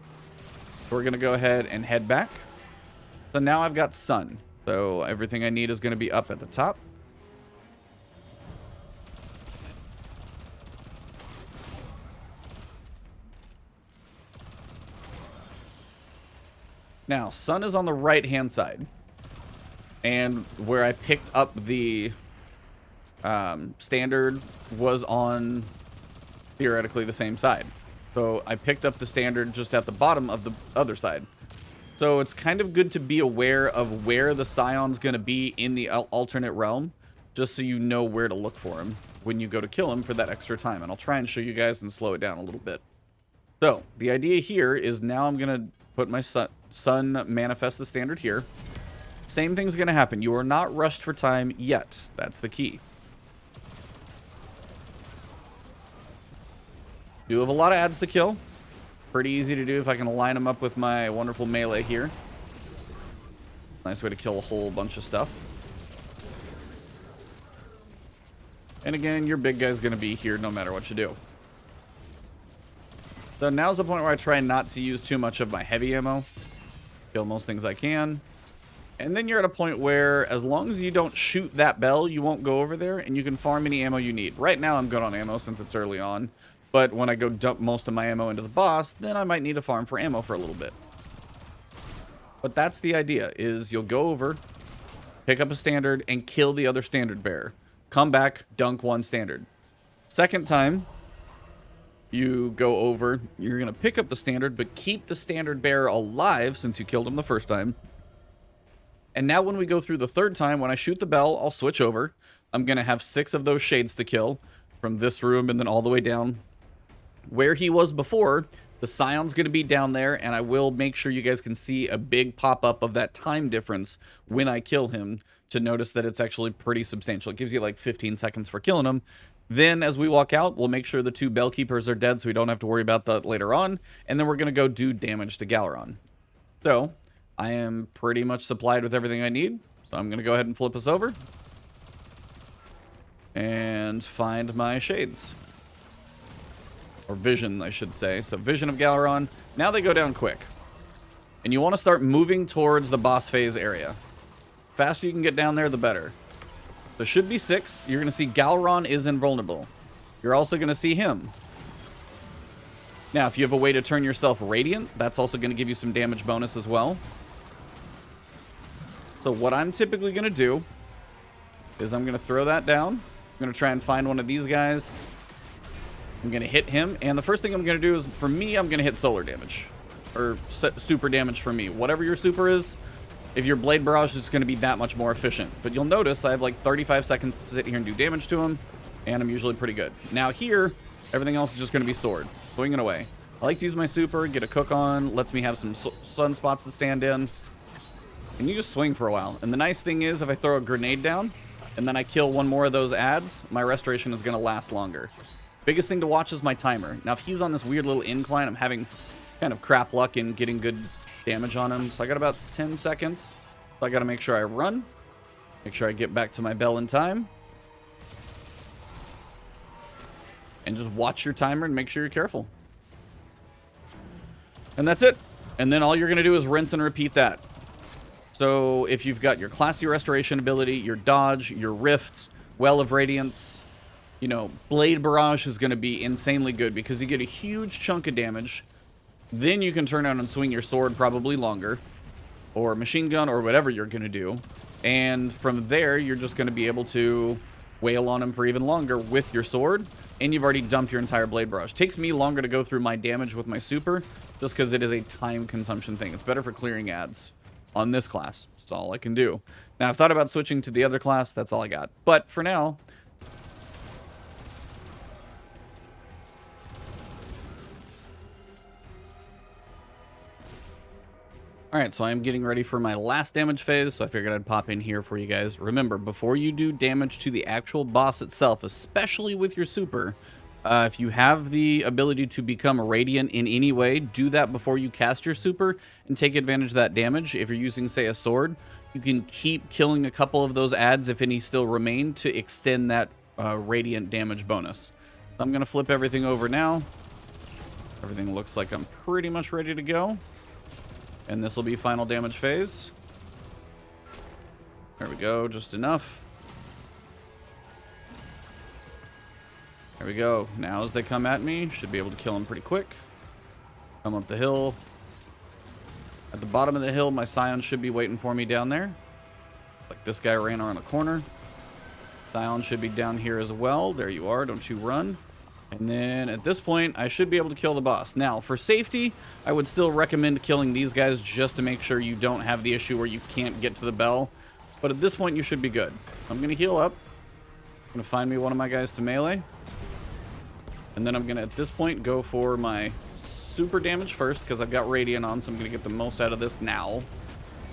Speaker 1: So we're going to go ahead and head back. So now I've got sun. So everything I need is going to be up at the top. Now, sun is on the right-hand side. And where I picked up the standard was on theoretically the same side. So I picked up the standard just at the bottom of the other side. So it's kind of good to be aware of where the Scion's going to be in the alternate realm, just so you know where to look for him when you go to kill him for that extra time. And I'll try and show you guys and slow it down a little bit. So the idea here is now I'm going to put my sun manifest the standard here. Same thing's going to happen. You are not rushed for time yet. That's the key. Do have a lot of adds to kill. Pretty easy to do if I can line them up with my wonderful melee here. Nice way to kill a whole bunch of stuff. And again, your big guy's going to be here no matter what you do. So now's the point where I try not to use too much of my heavy ammo. Kill most things I can. And then you're at a point where, as long as you don't shoot that bell, you won't go over there, and you can farm any ammo you need. Right now, I'm good on ammo since it's early on. But when I go dump most of my ammo into the boss, then I might need to farm for ammo for a little bit. But that's the idea, is you'll go over, pick up a standard, and kill the other standard bearer. Come back, dunk one standard. Second time, you go over, you're going to pick up the standard, but keep the standard bearer alive since you killed him the first time. And now when we go through the third time, when I shoot the bell, I'll switch over. I'm going to have 6 of those shades to kill from this room and then all the way down. Where he was before, the Scion's going to be down there, and I will make sure you guys can see a big pop-up of that time difference when I kill him to notice that it's actually pretty substantial. It gives you like 15 seconds for killing him. Then as we walk out, we'll make sure the 2 Bellkeepers are dead so we don't have to worry about that later on. And then we're going to go do damage to Gahlran. So I am pretty much supplied with everything I need. So I'm going to go ahead and flip us over. And find my shades. Or vision, I should say. So vision of Gahlran. Now they go down quick. And you want to start moving towards the boss phase area. Faster you can get down there, the better. There should be 6. You're going to see Gahlran is invulnerable. You're also going to see him. Now, if you have a way to turn yourself radiant, that's also going to give you some damage bonus as well. So what I'm typically going to do is I'm going to throw that down. I'm going to try and find one of these guys. I'm going to hit him. And the first thing I'm going to do is, for me, I'm going to hit solar damage. Or super damage for me. Whatever your super is, if your Blade Barrage is going to be that much more efficient. But you'll notice I have like 35 seconds to sit here and do damage to him. And I'm usually pretty good. Now here, everything else is just going to be sword. Swinging away. I like to use my super, get a cook on. Lets me have some sunspots to stand in. And you just swing for a while. And the nice thing is, if I throw a grenade down, and then I kill one more of those adds, my restoration is going to last longer. Biggest thing to watch is my timer. Now, if he's on this weird little incline, I'm having kind of crap luck in getting good damage on him. So I got about 10 seconds. So I got to make sure I run. Make sure I get back to my bell in time. And just watch your timer and make sure you're careful. And that's it. And then all you're going to do is rinse and repeat that. So if you've got your classy restoration ability, your dodge, your rifts, Well of Radiance, you know, Blade Barrage is going to be insanely good because you get a huge chunk of damage. Then you can turn out and swing your sword probably longer, or machine gun, or whatever you're going to do. And from there, you're just going to be able to wail on him for even longer with your sword. And you've already dumped your entire Blade Barrage. Takes me longer to go through my damage with my super, just because it is a time consumption thing. It's better for clearing ads on this class. That's all I can do. Now, I've thought about switching to the other class. That's all I got. But for now, alright, so I'm getting ready for my last damage phase, so I figured I'd pop in here for you guys. Remember, before you do damage to the actual boss itself, especially with your super, if you have the ability to become radiant in any way, do that before you cast your super and take advantage of that damage. If you're using, say, a sword, you can keep killing a couple of those adds, if any still remain, to extend that radiant damage bonus. So I'm going to flip everything over now. Everything looks like I'm pretty much ready to go. And this will be final damage phase. There we go, just enough. There we go. Now as they come at me, should be able to kill them pretty quick. Come up the hill. At the bottom of the hill, my Scion should be waiting for me down there. Like this guy ran around a corner. Scion should be down here as well. There you are, don't you run. And then at this point, I should be able to kill the boss. Now, for safety, I would still recommend killing these guys just to make sure you don't have the issue where you can't get to the bell. But at this point, you should be good. I'm going to heal up. I'm going to find me one of my guys to melee. And then I'm going to, at this point, go for my super damage first because I've got Radiant on, so I'm going to get the most out of this now.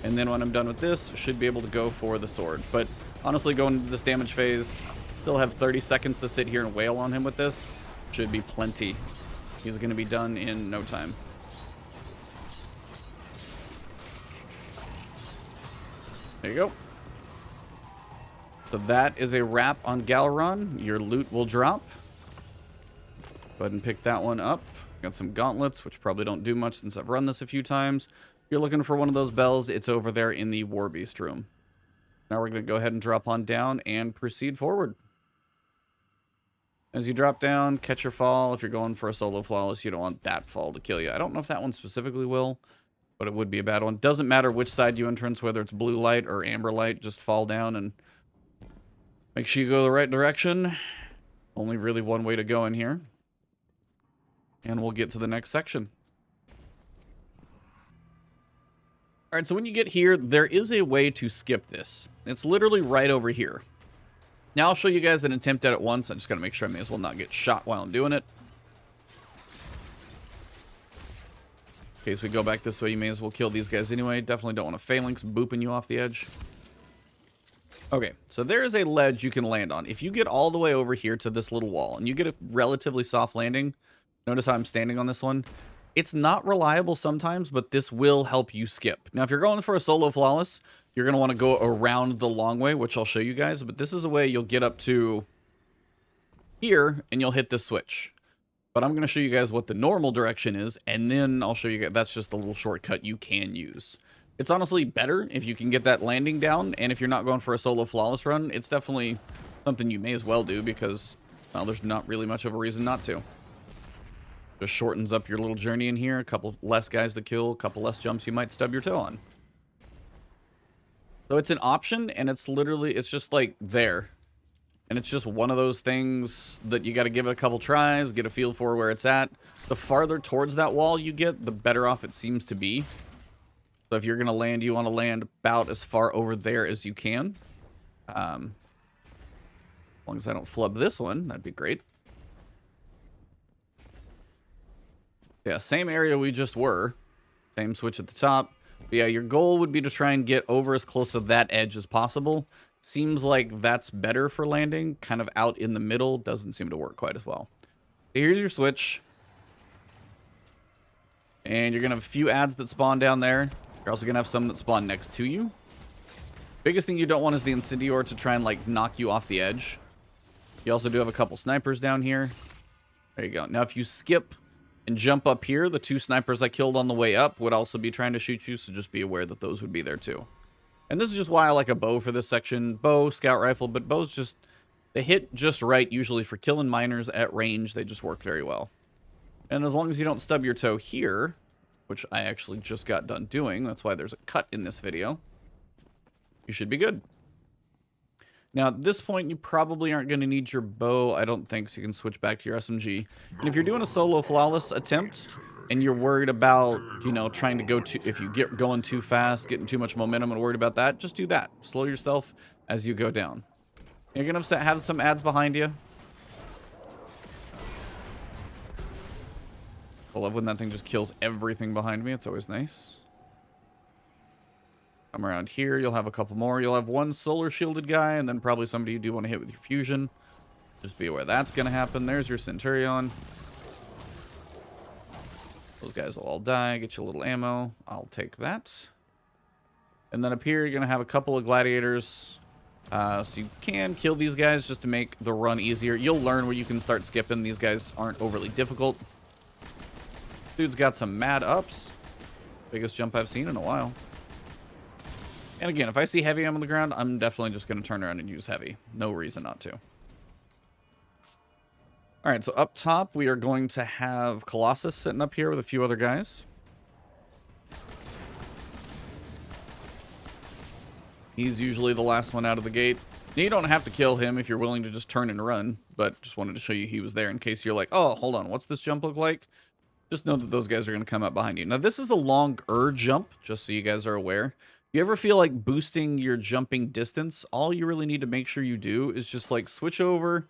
Speaker 1: And then when I'm done with this, should be able to go for the sword. But honestly, going into this damage phase, still have 30 seconds to sit here and wail on him with this. Should be plenty. He's going to be done in no time. There you go. So that is a wrap on Gahlran. Your loot will drop. Go ahead and pick that one up. Got some gauntlets, which probably don't do much since I've run this a few times. If you're looking for one of those bells, it's over there in the Warbeast room. Now we're going to go ahead and drop on down and proceed forward. As you drop down, catch your fall. If you're going for a solo flawless, you don't want that fall to kill you. I don't know if that one specifically will, but it would be a bad one. Doesn't matter which side you entrance, whether it's blue light or amber light, just fall down and make sure you go the right direction. Only really one way to go in here. And we'll get to the next section. Alright, so when you get here, there is a way to skip this. It's literally right over here. Now I'll show you guys an attempt at it once. I just gotta make sure I may as well not get shot while I'm doing it. In case we go back this way, you may as well kill these guys anyway. Definitely don't want a phalanx booping you off the edge. Okay, so there is a ledge you can land on. If you get all the way over here to this little wall, and you get a relatively soft landing, notice how I'm standing on this one. It's not reliable sometimes, but this will help you skip. Now, if you're going for a solo flawless, you're going to want to go around the long way, which I'll show you guys. But this is a way you'll get up to here, and you'll hit this switch. But I'm going to show you guys what the normal direction is, and then I'll show you guys. That's just a little shortcut you can use. It's honestly better if you can get that landing down, and if you're not going for a solo flawless run, it's definitely something you may as well do, because, well, there's not really much of a reason not to. Just shortens up your little journey in here. A couple less guys to kill, a couple less jumps you might stub your toe on. So it's an option, and it's literally, it's just like there. And it's just one of those things that you got to give it a couple tries, get a feel for where it's at. The farther towards that wall you get, the better off it seems to be. So if you're going to land, you want to land about as far over there as you can. As long as I don't flub this one, that'd be great. Yeah, same area we just were. Same switch at the top. But yeah, your goal would be to try and get over as close to that edge as possible. Seems like that's better for landing. Kind of out in the middle doesn't seem to work quite as well. Here's your switch. And you're going to have a few adds that spawn down there. You're also going to have some that spawn next to you. Biggest thing you don't want is the Incendior to try and like knock you off the edge. You also do have a couple snipers down here. There you go. Now if you skip and jump up here, the two snipers I killed on the way up would also be trying to shoot you, so just be aware that those would be there too. And this is just why I like a bow for this section. Bow, scout rifle, but bows just, they hit just right usually for killing miners at range. They just work very well. And as long as you don't stub your toe here, which I actually just got done doing, that's why there's a cut in this video, you should be good. Now, at this point, you probably aren't going to need your bow, I don't think, so you can switch back to your SMG. And if you're doing a solo flawless attempt, and you're worried about, you know, trying to go to, if you get going too fast, getting too much momentum and worried about that, just do that. Slow yourself as you go down. You're going to have some adds behind you. I love when that thing just kills everything behind me. It's always nice. Come around here, you'll have a couple more. You'll have one solar shielded guy, and then probably somebody you do want to hit with your fusion. Just be aware that's going to happen. There's your Centurion. Those guys will all die. Get you a little ammo. I'll take that. And then up here, you're going to have a couple of gladiators. So you can kill these guys just to make the run easier. You'll learn where you can start skipping. These guys aren't overly difficult. Dude's got some mad ups. Biggest jump I've seen in a while. And again, if I see heavy on the ground, I'm definitely just going to turn around and use heavy. No reason not to. Alright, so up top, we are going to have Colossus sitting up here with a few other guys. He's usually the last one out of the gate. Now, you don't have to kill him if you're willing to just turn and run, but just wanted to show you he was there in case you're like, oh, hold on, what's this jump look like? Just know that those guys are going to come up behind you. Now, this is a longer jump, just so you guys are aware. If you ever feel like boosting your jumping distance, all you really need to make sure you do is just like switch over,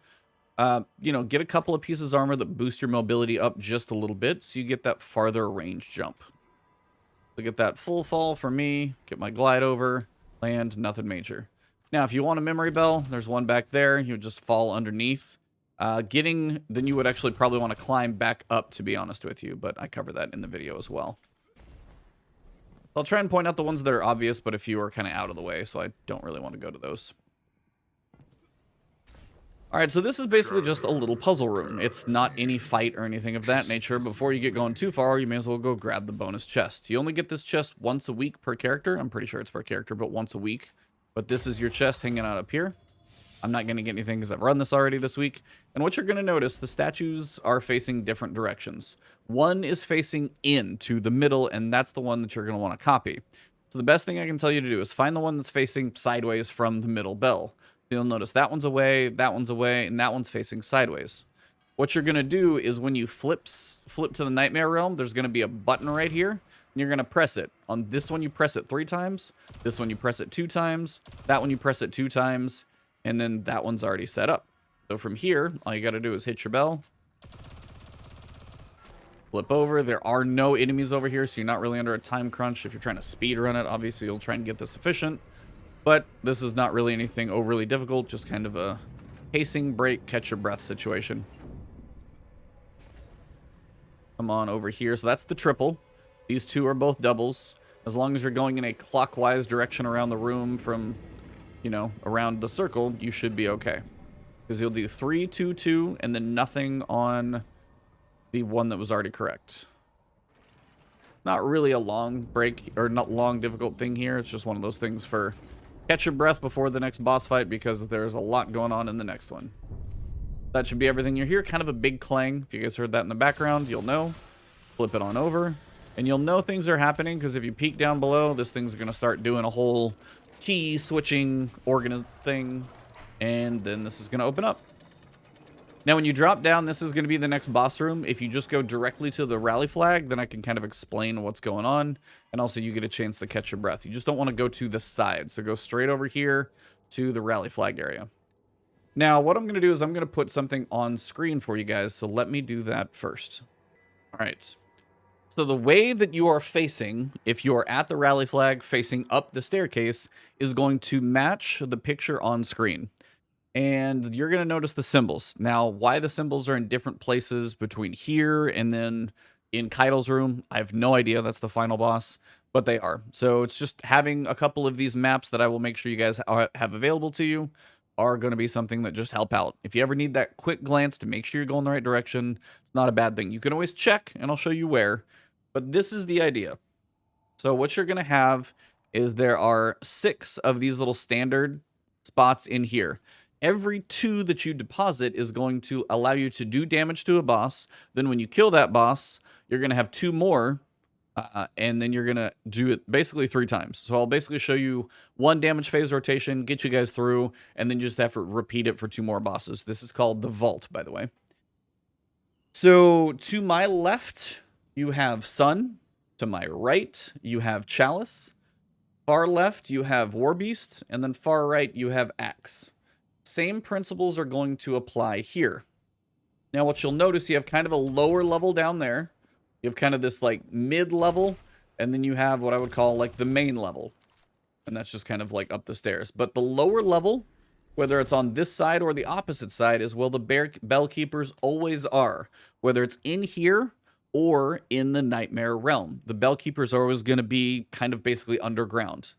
Speaker 1: you know, get a couple of pieces of armor that boost your mobility up just a little bit so you get that farther range jump. So get that full fall for me, get my glide over, land, nothing major. Now, if you want a memory bell, there's one back there. You would just fall underneath. Then you would actually probably want to climb back up, to be honest with you, but I cover that in the video as well. I'll try and point out the ones that are obvious, but a few are kind of out of the way, so I don't really want to go to those. All right, so this is basically just a little puzzle room. It's not any fight or anything of that nature. Before you get going too far, you may as well go grab the bonus chest. You only get this chest once a week per character. I'm pretty sure it's per character, but once a week. But this is your chest hanging out up here. I'm not going to get anything because I've run this already this week. And what you're going to notice, the statues are facing different directions. One is facing into the middle, and that's the one that you're going to want to copy. So the best thing I can tell you to do is find the one that's facing sideways from the middle bell. You'll notice that one's away, and that one's facing sideways. What you're going to do is when you flip to the Nightmare Realm, there's going to be a button right here, and you're going to press it. On this one, you press it 3 times. This one, you press it 2 times. That one, you press it 2 times. And then that one's already set up. So from here, all you got to do is hit your bell. Flip over. There are no enemies over here, so you're not really under a time crunch. If you're trying to speed run it, obviously you'll try and get this efficient. But this is not really anything overly difficult, just kind of a pacing, break, catch your breath situation. Come on over here. So that's the triple. These two are both doubles. As long as you're going in a clockwise direction around the room from, you know, around the circle, you should be okay. Because you'll do 3, 2, 2, and then nothing on the one that was already correct. Not really a long break, or not long difficult thing here. It's just one of those things for catch your breath before the next boss fight, because there's a lot going on in the next one. That should be everything. You're here, kind of a big clang. If you guys heard that in the background, you'll know. Flip it on over, and you'll know things are happening, because if you peek down below, this thing's going to start doing a whole key switching organ thing, and then this is going to open up. Now, when you drop down, this is going to be the next boss room. If you just go directly to the rally flag, then I can kind of explain what's going on. And also, you get a chance to catch your breath. You just don't want to go to the side. So go straight over here to the rally flag area. Now, what I'm going to do is I'm going to put something on screen for you guys. So let me do that first. All right. So the way that you are facing, if you are at the rally flag facing up the staircase, is going to match the picture on screen. And you're going to notice the symbols. Now, why the symbols are in different places between here and then in Caiatl's room, I have no idea. That's the final boss, but they are. So it's just having a couple of these maps that I will make sure you guys have available to you are going to be something that just help out. If you ever need that quick glance to make sure you're going the right direction, it's not a bad thing. You can always check, and I'll show you where. But this is the idea. So what you're going to have is there are 6 of these little standard spots in here. Every 2 that you deposit is going to allow you to do damage to a boss. Then when you kill that boss, you're going to have 2 more. And then you're going to do it basically 3 times. So I'll basically show you 1 damage phase rotation, get you guys through, and then you just have to repeat it for 2 more bosses. This is called the Vault, by the way. So to my left, you have Sun. To my right, you have Chalice. Far left, you have Warbeast. And then far right, you have Axe. Same principles are going to apply here. Now, what you'll notice, you have kind of a lower level down there. You have kind of this like mid-level, and then you have what I would call like the main level. And that's just kind of like up the stairs. But the lower level, whether it's on this side or the opposite side, is where the bell keepers always are. Whether it's in here or in the Nightmare Realm. The bell keepers are always going to be kind of basically underground.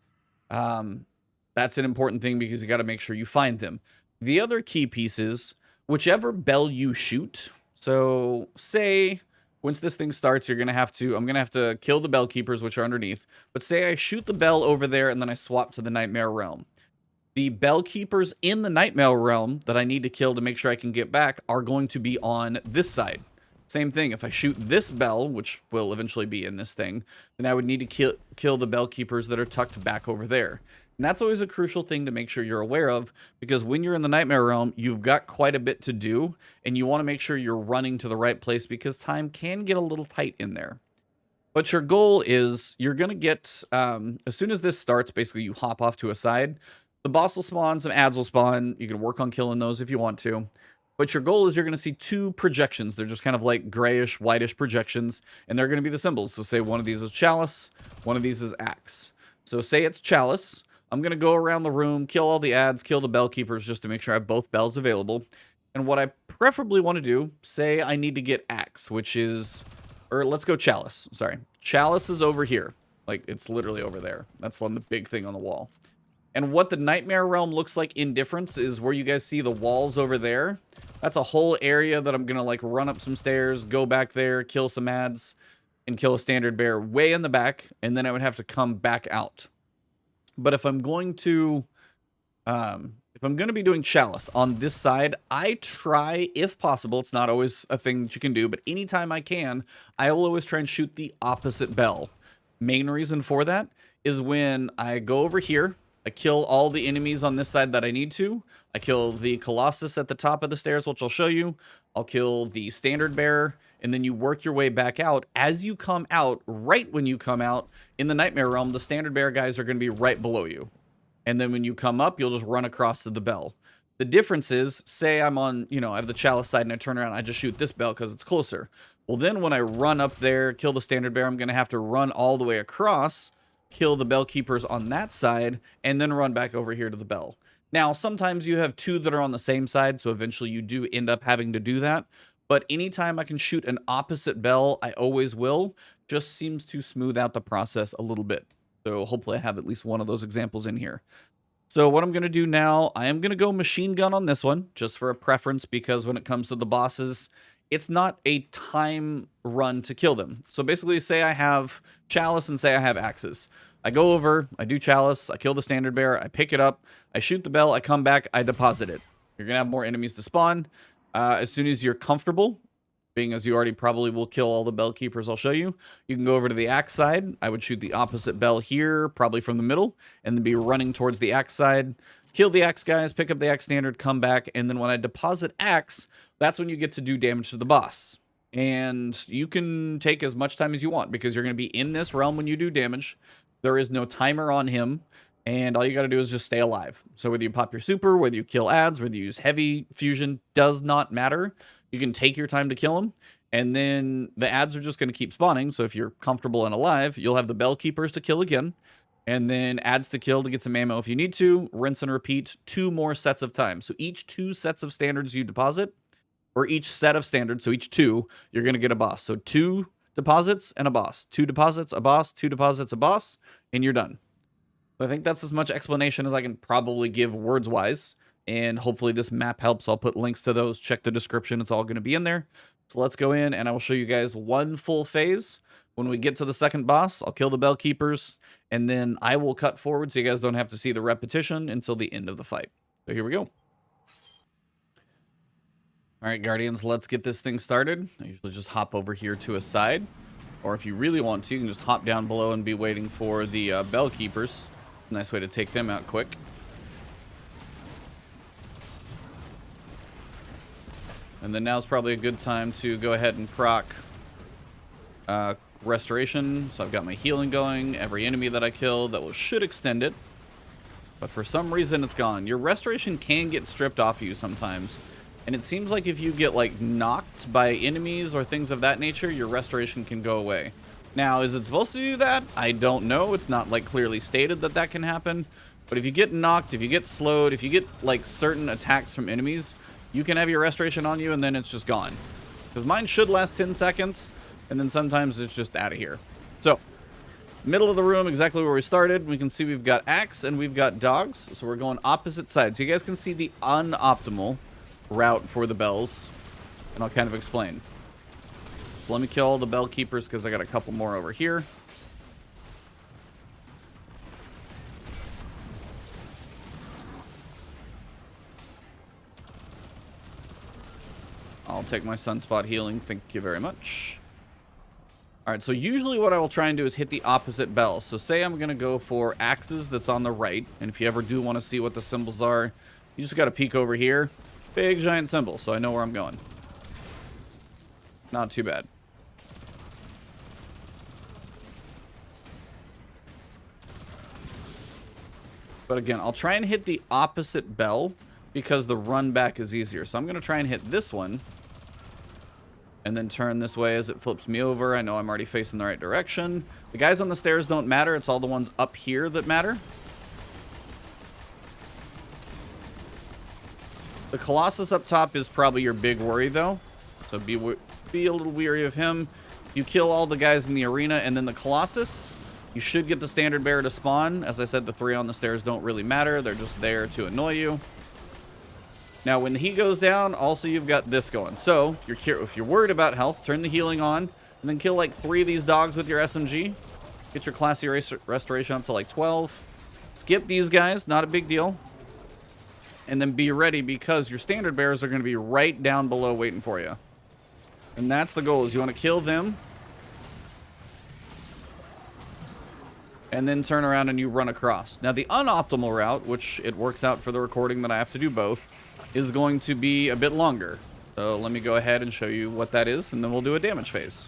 Speaker 1: That's an important thing because you got to make sure you find them. The other key pieces, whichever bell you shoot. So say once this thing starts, I'm going to have to kill the bell keepers, which are underneath. But say I shoot the bell over there and then I swap to the Nightmare Realm. The bell keepers in the Nightmare Realm that I need to kill to make sure I can get back are going to be on this side. Same thing, if I shoot this bell, which will eventually be in this thing, then I would need to kill the bell keepers that are tucked back over there. And that's always a crucial thing to make sure you're aware of, because when you're in the Nightmare Realm, you've got quite a bit to do, and you want to make sure you're running to the right place because time can get a little tight in there. But your goal is you're going to get, as soon as this starts, basically you hop off to a side. The boss will spawn, some ads will spawn. You can work on killing those if you want to. But your goal is you're going to see 2 projections. They're just kind of like grayish, whitish projections, and they're going to be the symbols. So say one of these is Chalice, one of these is Axe. So say it's Chalice. I'm going to go around the room, kill all the ads, kill the bell keepers just to make sure I have both bells available. And what I preferably want to do, say I need to get Axe, which is, or let's go Chalice. Sorry. Chalice is over here. Like, it's literally over there. That's on the big thing on the wall. And what the Nightmare Realm looks like in difference is where you guys see the walls over there. That's a whole area that I'm going to like run up some stairs, go back there, kill some ads, and kill a standard bear way in the back. And then I would have to come back out. But if I'm going to be doing Chalice on this side, I try, if possible, it's not always a thing that you can do, but anytime I can, I will always try and shoot the opposite bell. Main reason for that is when I go over here, I kill all the enemies on this side that I need to. I kill the Colossus at the top of the stairs, which I'll show you. I'll kill the standard bearer, and then you work your way back out. As you come out, right when you come out, in the Nightmare Realm, the standard bearer guys are going to be right below you. And then when you come up, you'll just run across to the bell. The difference is, say I'm on, I have the Chalice side and I turn around, I just shoot this bell because it's closer. Well, then when I run up there, kill the standard bearer, I'm going to have to run all the way across, kill the bell keepers on that side, and then run back over here to the bell. Now, sometimes you have two that are on the same side, so eventually you do end up having to do that. But anytime I can shoot an opposite bell, I always will. Just seems to smooth out the process a little bit. So hopefully I have at least one of those examples in here. So what I'm going to do now, I am going to go machine gun on this one, just for a preference, because when it comes to the bosses, it's not a time run to kill them. So basically, say I have Chalice and say I have axes. I go over, I do Chalice, I kill the standard bearer, I pick it up, I shoot the bell, I come back, I deposit it. You're going to have more enemies to spawn. As soon as you're comfortable, being as you already probably will kill all the bell keepers I'll show you, you can go over to the axe side. I would shoot the opposite bell here, probably from the middle, and then be running towards the axe side. Kill the axe guys, pick up the axe standard, come back, and then when I deposit axe, that's when you get to do damage to the boss. And you can take as much time as you want because you're going to be in this realm when you do damage. There is no timer on him, and all you got to do is just stay alive. So whether you pop your super, whether you kill ads, whether you use heavy fusion, does not matter. You can take your time to kill them, and then the ads are just going to keep spawning. So if you're comfortable and alive, you'll have the bell keepers to kill again, and then ads to kill to get some ammo if you need to. Rinse and repeat 2 more sets of time. So each 2 sets of standards you deposit, or each set of standards, so each 2, you're going to get a boss. So 2 deposits and a boss. 2 deposits, a boss, 2 deposits, a boss, and you're done. So I think that's as much explanation as I can probably give words-wise. And hopefully this map helps. I'll put links to those. Check the description. It's all going to be in there. So let's go in and I will show you guys one full phase. When we get to the second boss, I'll kill the bell keepers. And then I will cut forward so you guys don't have to see the repetition until the end of the fight. So here we go. All right, Guardians, let's get this thing started. I usually just hop over here to a side. Or if you really want to, you can just hop down below and be waiting for the bell keepers. Nice way to take them out quick. And then now's probably a good time to go ahead and proc restoration. So I've got my healing going. Every enemy that I kill, that should extend it. But for some reason, it's gone. Your restoration can get stripped off you sometimes. And it seems like if you get like knocked by enemies or things of that nature, your restoration can go away. Now, is it supposed to do that? I don't know. It's not like clearly stated that that can happen. But if you get knocked, if you get slowed, if you get like certain attacks from enemies, you can have your restoration on you and then it's just gone. Because mine should last 10 seconds and then sometimes it's just out of here. So, middle of the room, exactly where we started. We can see we've got axe and we've got dogs. So we're going opposite sides. So you guys can see the unoptimal route for the bells. And I'll kind of explain. So let me kill all the bell keepers because I got a couple more over here. I'll take my sunspot healing. Thank you very much. Alright, so usually what I will try and do is hit the opposite bell. So say I'm going to go for axes that's on the right. And if you ever do want to see what the symbols are, you just got to peek over here. Big giant symbol, so I know where I'm going. Not too bad. But again, I'll try and hit the opposite bell because the run back is easier. So I'm going to try and hit this one. And then turn this way as it flips me over. I know I'm already facing the right direction. The guys on the stairs don't matter. It's all the ones up here that matter. The Colossus up top is probably your big worry, though. So be a little weary of him. You kill all the guys in the arena, and then the Colossus, You should get the standard bearer to spawn. As I said, the 3 on the stairs don't really matter. They're just there to annoy you. Now, when he goes down, also you've got this going. So, if you're worried about health, turn the healing on, and then kill like 3 of these dogs with your SMG. Get your classy restoration up to like 12. Skip these guys, not a big deal. And then be ready, because your standard bearers are going to be right down below waiting for you. And that's the goal, is you want to kill them. And then turn around and you run across. Now, the unoptimal route, which it works out for the recording that I have to do both, is going to be a bit longer. So let me go ahead and show you what that is, and then we'll do a damage phase.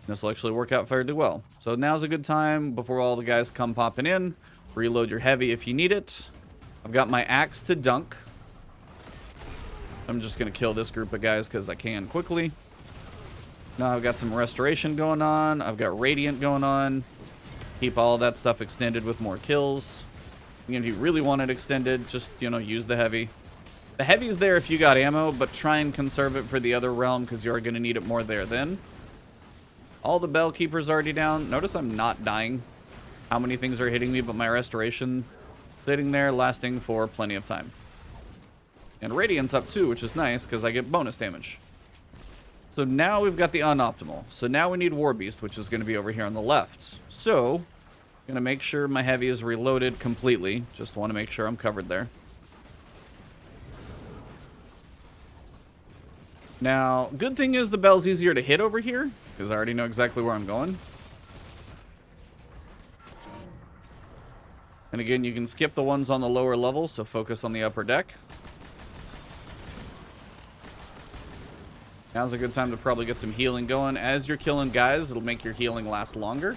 Speaker 1: This will actually work out fairly well. So now's a good time before all the guys come popping in. Reload your heavy if you need it. I've got my axe to dunk. I'm just going to kill this group of guys because I can quickly. Now I've got some restoration going on. I've got radiant going on. Keep all that stuff extended with more kills. Again, if you really want it extended, just, you know, use the heavy. The heavy's there if you got ammo, but try and conserve it for the other realm because you are going to need it more there then. All the bell keepers already down. Notice I'm not dying. How many things are hitting me, but my restoration sitting there lasting for plenty of time. And radiant's up too, which is nice because I get bonus damage. So now we've got the unoptimal. So now we need War Beast, which is going to be over here on the left. So, I'm going to make sure my heavy is reloaded completely. Just want to make sure I'm covered there. Now, good thing is the bell's easier to hit over here, because I already know exactly where I'm going. And again, you can skip the ones on the lower level, so focus on the upper deck. Now's a good time to probably get some healing going. As you're killing guys, it'll make your healing last longer.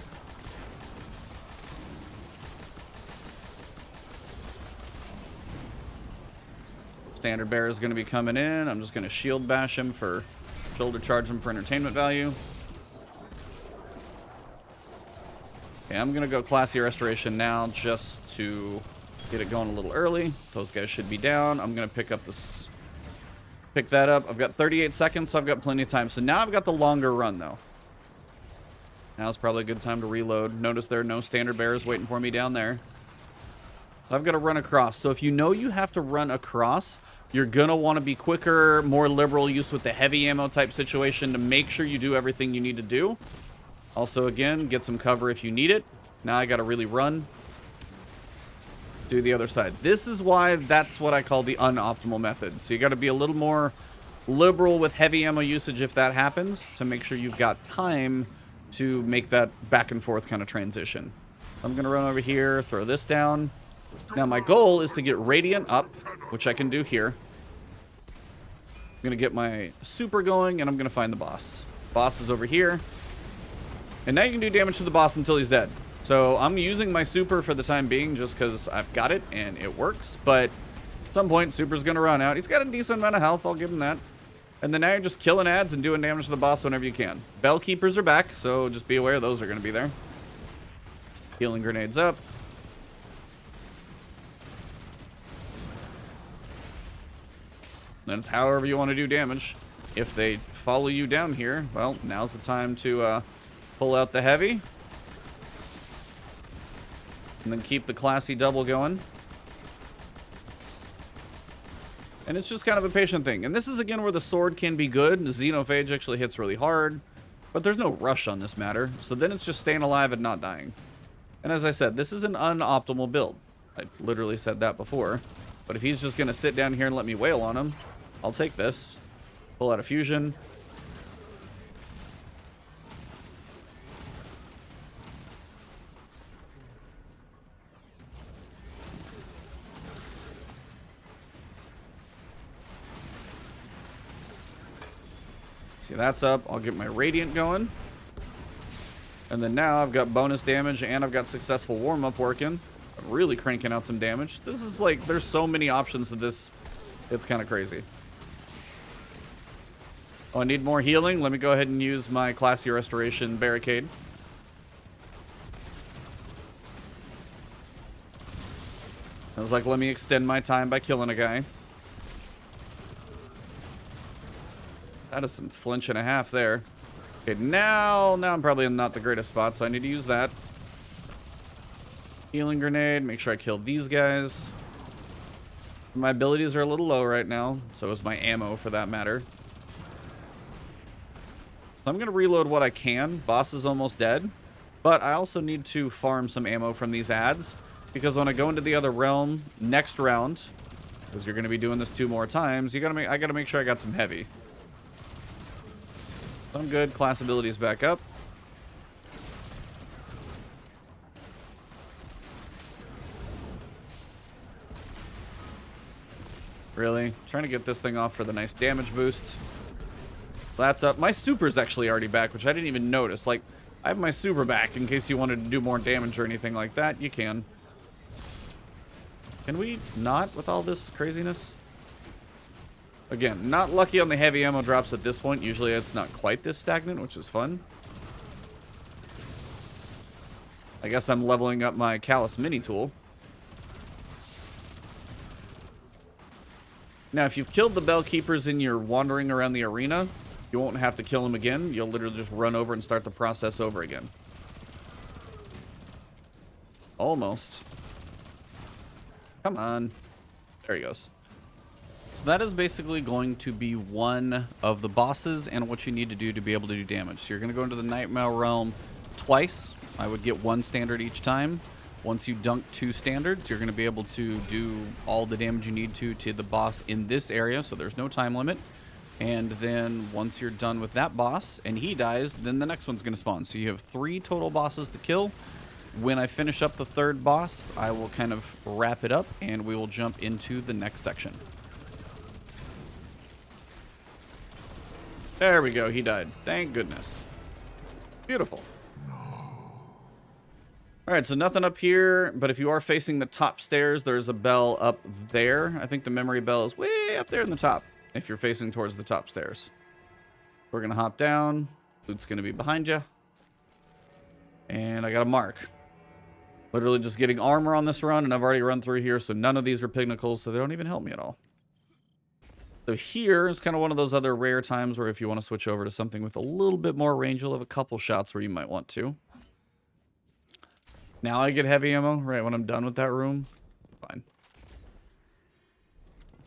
Speaker 1: Standard bearer is going to be coming in. I'm just going to shield bash him for, shoulder charge him for entertainment value. Okay, I'm going to go classy restoration now just to get it going a little early. Those guys should be down. I'm going to pick up this. Pick that up. I've got 38 seconds, so I've got plenty of time. So now I've got the longer run, though. Now's probably a good time to reload. Notice there are no standard bearers waiting for me down there. So I've got to run across. So if you know you have to run across, you're going to want to be quicker, more liberal use with the heavy ammo type situation to make sure you do everything you need to do. Also, again, get some cover if you need it. Now I got to really run. Do the other side. This is why that's what I call the unoptimal method. So you got to be a little more liberal with heavy ammo usage if that happens, to make sure you've got time to make that back and forth kind of transition. I'm going to run over here, throw this down. Now my goal is to get Radiant up, which I can do here. I'm going to get my super going, and I'm going to find the boss. Boss is over here. And now you can do damage to the boss until he's dead. So I'm using my super for the time being just because I've got it and it works. But at some point, super's going to run out. He's got a decent amount of health. I'll give him that. And then now you're just killing ads and doing damage to the boss whenever you can. Bell keepers are back, so just be aware those are going to be there. Healing grenades up. That's however you want to do damage. If they follow you down here, well, now's the time to pull out the heavy. And then keep the classy double going. And it's just kind of a patient thing. And this is, again, where the sword can be good. The Xenophage actually hits really hard. But there's no rush on this matter. So then it's just staying alive and not dying. And as I said, this is an unoptimal build. I literally said that before. But if he's just going to sit down here and let me wail on him, I'll take this. Pull out a fusion. See, that's up. I'll get my Radiant going. And then now I've got bonus damage and I've got successful warm-up working. I'm really cranking out some damage. This is like, there's so many options to this. It's kind of crazy. Oh, I need more healing. Let me go ahead and use my classy restoration barricade. I was like, let me extend my time by killing a guy. That is some flinch and a half there. Okay, now I'm probably in not the greatest spot, so I need to use that. Healing grenade. Make sure I kill these guys. My abilities are a little low right now. So is my ammo, for that matter. I'm going to reload what I can. Boss is almost dead. But I also need to farm some ammo from these ads. Because when I go into the other realm next round, because you're going to be doing this 2 more times, I got to make sure I got some heavy. I'm good. Class abilities back up. Really? Trying to get this thing off for the nice damage boost. That's up. My super's actually already back, which I didn't even notice. Like, I have my super back in case you wanted to do more damage or anything like that. You can. Can we not with all this craziness? Again, not lucky on the heavy ammo drops at this point. Usually it's not quite this stagnant, which is fun. I guess I'm leveling up my Callus mini tool. Now, if you've killed the Bellkeepers and you're wandering around the arena, you won't have to kill them again. You'll literally just run over and start the process over again. Almost. Come on. There he goes. So that is basically going to be one of the bosses and what you need to do to be able to do damage. So you're going to go into the Nightmare Realm twice. I would get 1 standard each time. Once you dunk 2 standards, you're going to be able to do all the damage you need to the boss in this area, so there's no time limit. And then once you're done with that boss and he dies, then the next one's going to spawn. So you have 3 total bosses to kill. When I finish up the 3rd boss, I will kind of wrap it up and we will jump into the next section. There we go, he died. Thank goodness. Beautiful. Alright, so nothing up here, but if you are facing the top stairs, there's a bell up there. I think the memory bell is way up there in the top, if you're facing towards the top stairs. We're going to hop down. Loot's going to be behind you. And I got a mark. Literally just getting armor on this run, and I've already run through here, so none of these are Pinnacles, so they don't even help me at all. So here is kind of one of those other rare times where if you want to switch over to something with a little bit more range, you'll have a couple shots where you might want to. Now I get heavy ammo right when I'm done with that room. Fine.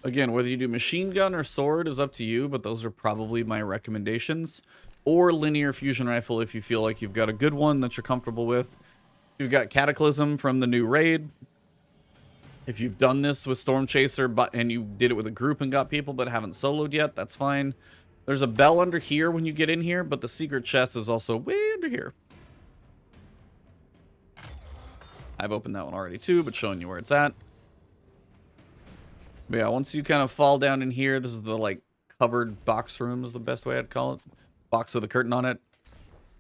Speaker 1: Again, whether you do machine gun or sword is up to you, but those are probably my recommendations. Or linear fusion rifle if you feel like you've got a good one that you're comfortable with. You've got Cataclysm from the new raid. If you've done this with Storm Chaser and you did it with a group and got people but haven't soloed yet, that's fine. There's a bell under here when you get in here, but the secret chest is also way under here. I've opened that one already too, but showing you where it's at. But yeah, once you kind of fall down in here, this is the like covered box room is the best way I'd call it. Box with a curtain on it.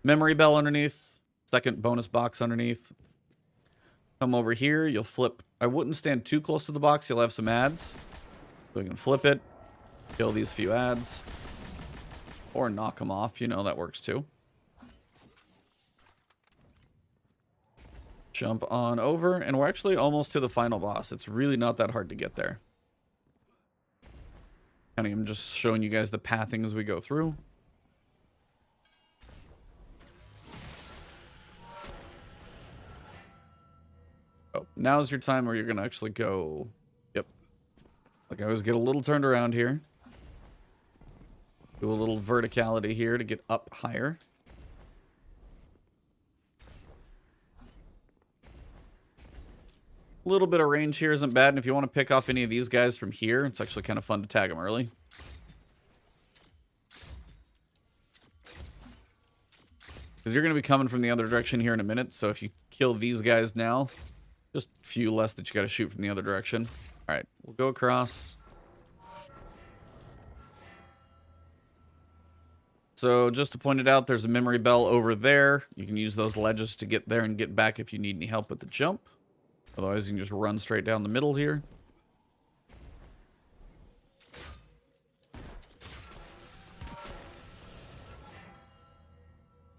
Speaker 1: Memory bell underneath. 2nd bonus box underneath. Come over here, you'll flip. I wouldn't stand too close to the box, you'll have some ads. So we can flip it. Kill these few ads. Or knock them off, you know, that works too. Jump on over, and we're actually almost to the final boss. It's really not that hard to get there. And I'm just showing you guys the pathing as we go through. Oh, now's your time where you're going to actually go... Yep. Like I always get a little turned around here. Do a little verticality here to get up higher. A little bit of range here isn't bad, and if you want to pick off any of these guys from here, it's actually kind of fun to tag them early. Because you're going to be coming from the other direction here in a minute, so if you kill these guys now, just a few less that you got to shoot from the other direction. Alright, we'll go across. So just to point it out, there's a memory bell over there. You can use those ledges to get there and get back if you need any help with the jump. Otherwise, you can just run straight down the middle here.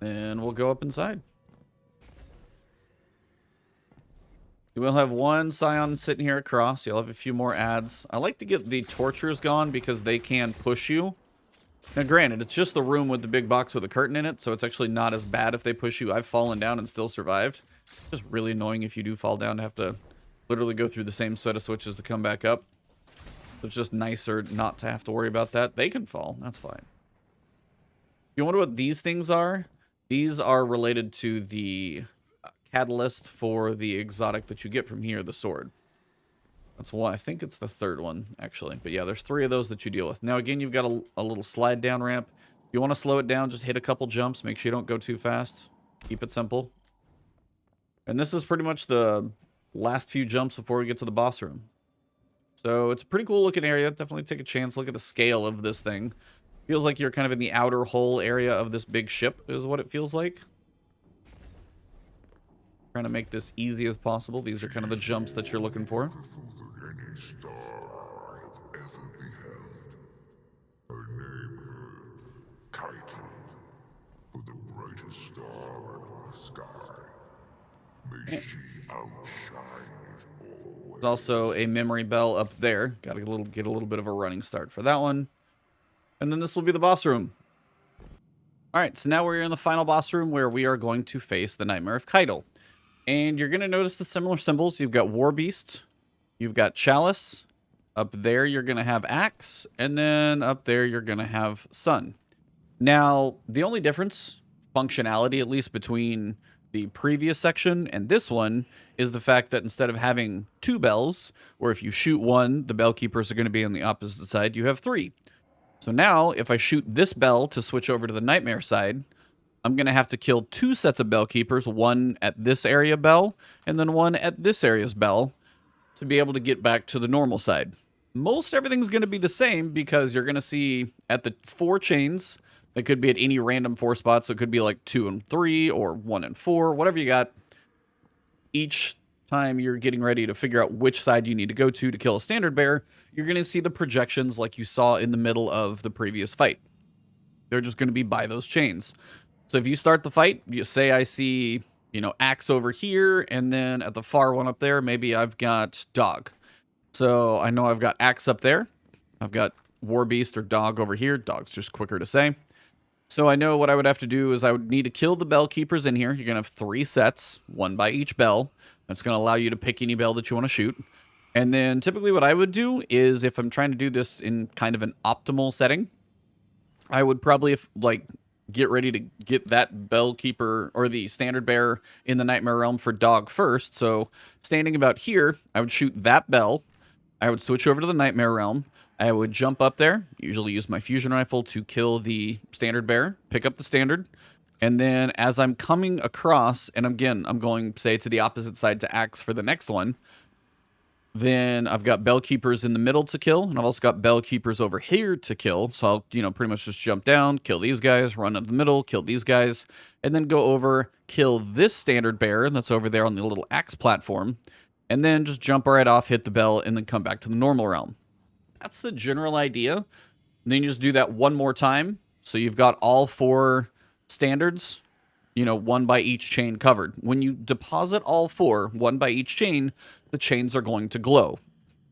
Speaker 1: And we'll go up inside. You will have one Scion sitting here across. You'll have a few more ads. I like to get the Torturers gone because they can push you. Now, granted, it's just the room with the big box with a curtain in it, so it's actually not as bad if they push you. I've fallen down and still survived. Just really annoying if you do fall down to have to literally go through the same set of switches to come back up. So it's just nicer not to have to worry about that. They can fall. That's fine. You wonder what these things are? These are related to the catalyst for the exotic that you get from here, the sword. That's one. I think it's the third one, actually. But yeah, there's 3 of those that you deal with. Now, again, you've got a little slide down ramp. If you want to slow it down, just hit a couple jumps. Make sure you don't go too fast. Keep it simple. And this is pretty much the last few jumps before we get to the boss room. So it's a pretty cool looking area. Definitely take a chance. Look at the scale of this thing. Feels like you're kind of in the outer hull area of this big ship is what it feels like. Trying to make this easy as possible. These are kind of the jumps that you're looking for.
Speaker 2: Any star I have ever beheld. I name her Caiatl, for the brightest star in our sky. May she outshine it always.
Speaker 1: There's also a memory bell up there. Got to get a little bit of a running start for that one. And then this will be the boss room. All right, so now we're in the final boss room where we are going to face the Nightmare of Caiatl. And you're going to notice the similar symbols. You've got War Beast. You've got Chalice. Up there, you're going to have Axe. And then up there, you're going to have Sun. Now, the only difference, functionality at least, between the previous section and this one is the fact that instead of having 2 bells, where if you shoot one, the bell keepers are going to be on the opposite side, you have 3. So now, if I shoot this bell to switch over to the Nightmare side, I'm going to have to kill 2 sets of bell keepers, one at this area bell, and then one at this area's bell, to be able to get back to the normal side. Most everything's going to be the same because you're going to see at the 4 chains, they could be at any random 4 spots, so it could be like 2 and 3, or 1 and 4, whatever you got. Each time you're getting ready to figure out which side you need to go to kill a standard bearer, you're going to see the projections like you saw in the middle of the previous fight. They're just going to be by those chains. So if you start the fight, you say I see, Axe over here, and then at the far one up there, maybe I've got Dog. So I know I've got Axe up there. I've got War Beast or Dog over here. Dog's just quicker to say. So I know what I would have to do is I would need to kill the bell keepers in here. You're going to have 3 sets, 1 by each bell. That's going to allow you to pick any bell that you want to shoot. And then typically what I would do is if I'm trying to do this in kind of an optimal setting, I would probably get ready to get that bell keeper or the standard bearer in the Nightmare Realm for Dog first. So standing about here, I would shoot that bell. I would switch over to the Nightmare Realm. I would jump up there, usually use my fusion rifle to kill the standard bearer, pick up the standard. And then as I'm coming across, and again, I'm going, say, to the opposite side to Axe for the next one, then I've got bell keepers in the middle to kill, and I've also got bell keepers over here to kill. So I'll, pretty much just jump down, kill these guys, run in the middle, kill these guys, and then go over, kill this standard bearer that's over there on the little Axe platform, and then just jump right off, hit the bell, and then come back to the normal realm. That's the general idea. And then you just do that one more time. So you've got all 4 standards, 1 by each chain covered. When you deposit all 4, 1 by each chain, the chains are going to glow.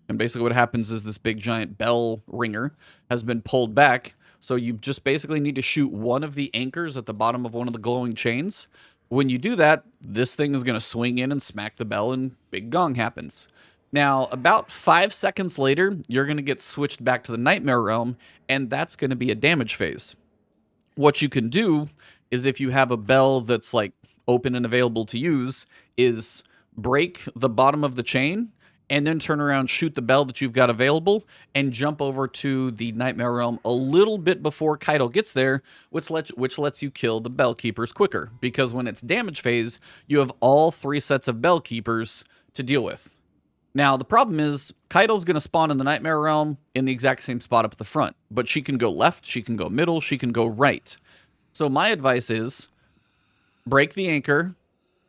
Speaker 1: And basically what happens is this big giant bell ringer has been pulled back. So you just basically need to shoot one of the anchors at the bottom of one of the glowing chains. When you do that, this thing is going to swing in and smack the bell and big gong happens. Now, about 5 seconds later, you're going to get switched back to the Nightmare Realm, and that's going to be a damage phase. What you can do is if you have a bell that's open and available to use, is break the bottom of the chain and then turn around, shoot the bell that you've got available, and jump over to the Nightmare Realm a little bit before Caiatl gets there, which lets you kill the bell keepers quicker. Because when it's damage phase, you have all 3 sets of bell keepers to deal with. Now, the problem is, Caiatl's going to spawn in the Nightmare Realm in the exact same spot up at the front. But she can go left, she can go middle, she can go right. So my advice is, break the anchor,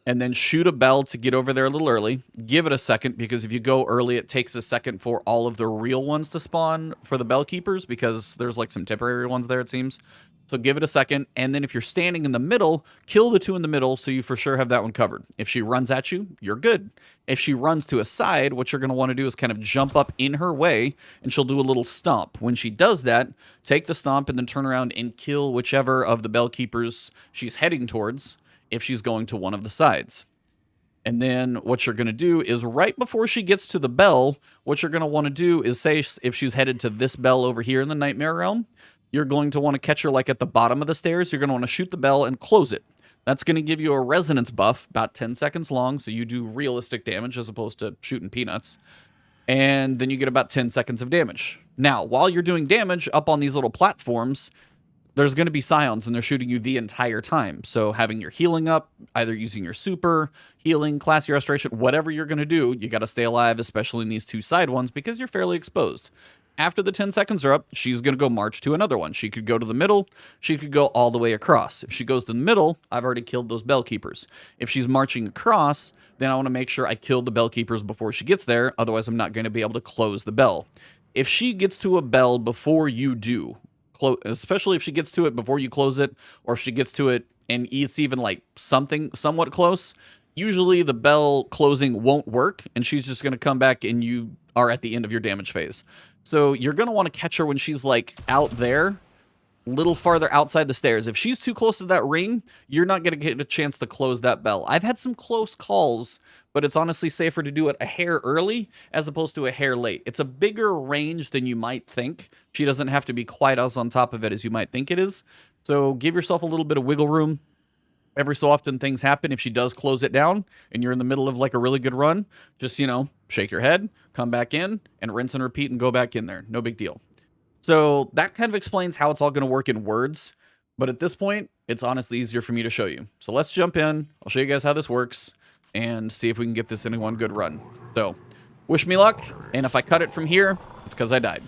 Speaker 1: and then shoot a bell to get over there a little early. Give it a second, because if you go early, it takes a second for all of the real ones to spawn for the bell keepers, because there's some temporary ones there, it seems. So give it a second, and then if you're standing in the middle, kill the 2 in the middle so you for sure have that one covered. If she runs at you, you're good. If she runs to a side, what you're going to want to do is kind of jump up in her way, and she'll do a little stomp. When she does that, take the stomp and then turn around and kill whichever of the bell keepers she's heading towards if she's going to one of the sides. And then what you're going to do is right before she gets to the bell, what you're going to want to do is say if she's headed to this bell over here in the Nightmare Realm, you're going to want to catch her like at the bottom of the stairs. You're going to want to shoot the bell and close it. That's going to give you a resonance buff, about 10 seconds long, so you do realistic damage as opposed to shooting peanuts. And then you get about 10 seconds of damage. Now, while you're doing damage up on these little platforms, there's going to be scions, and they're shooting you the entire time. So having your healing up, either using your super, healing, classy restoration, whatever you're going to do, you got to stay alive, especially in these two side ones, because you're fairly exposed. After the 10 seconds are up, she's going to go march to another one. She could go to the middle. She could go all the way across. If she goes to the middle, I've already killed those bell keepers. If she's marching across, then I want to make sure I kill the bell keepers before she gets there. Otherwise, I'm not going to be able to close the bell. If she gets to a bell before you do, especially if she gets to it before you close it, or if she gets to it and it's even like somewhat close, usually the bell closing won't work, and she's just going to come back and you are at the end of your damage phase. So you're going to want to catch her when she's like out there, a little farther outside the stairs. If she's too close to that ring, you're not going to get a chance to close that bell. I've had some close calls, but it's honestly safer to do it a hair early as opposed to a hair late. It's a bigger range than you might think. She doesn't have to be quite as on top of it as you might think it is. So give yourself a little bit of wiggle room. Every so often things happen. If she does close it down and you're in the middle of like a really good run, just, you know, shake your head, come back in, and rinse and repeat and go back in there. No big deal. So that kind of explains how it's all going to work in words. But at this point, it's honestly easier for me to show you. So let's jump in. I'll show you guys how this works and see if we can get this in one good run. So wish me luck. And if I cut it from here, it's because I died.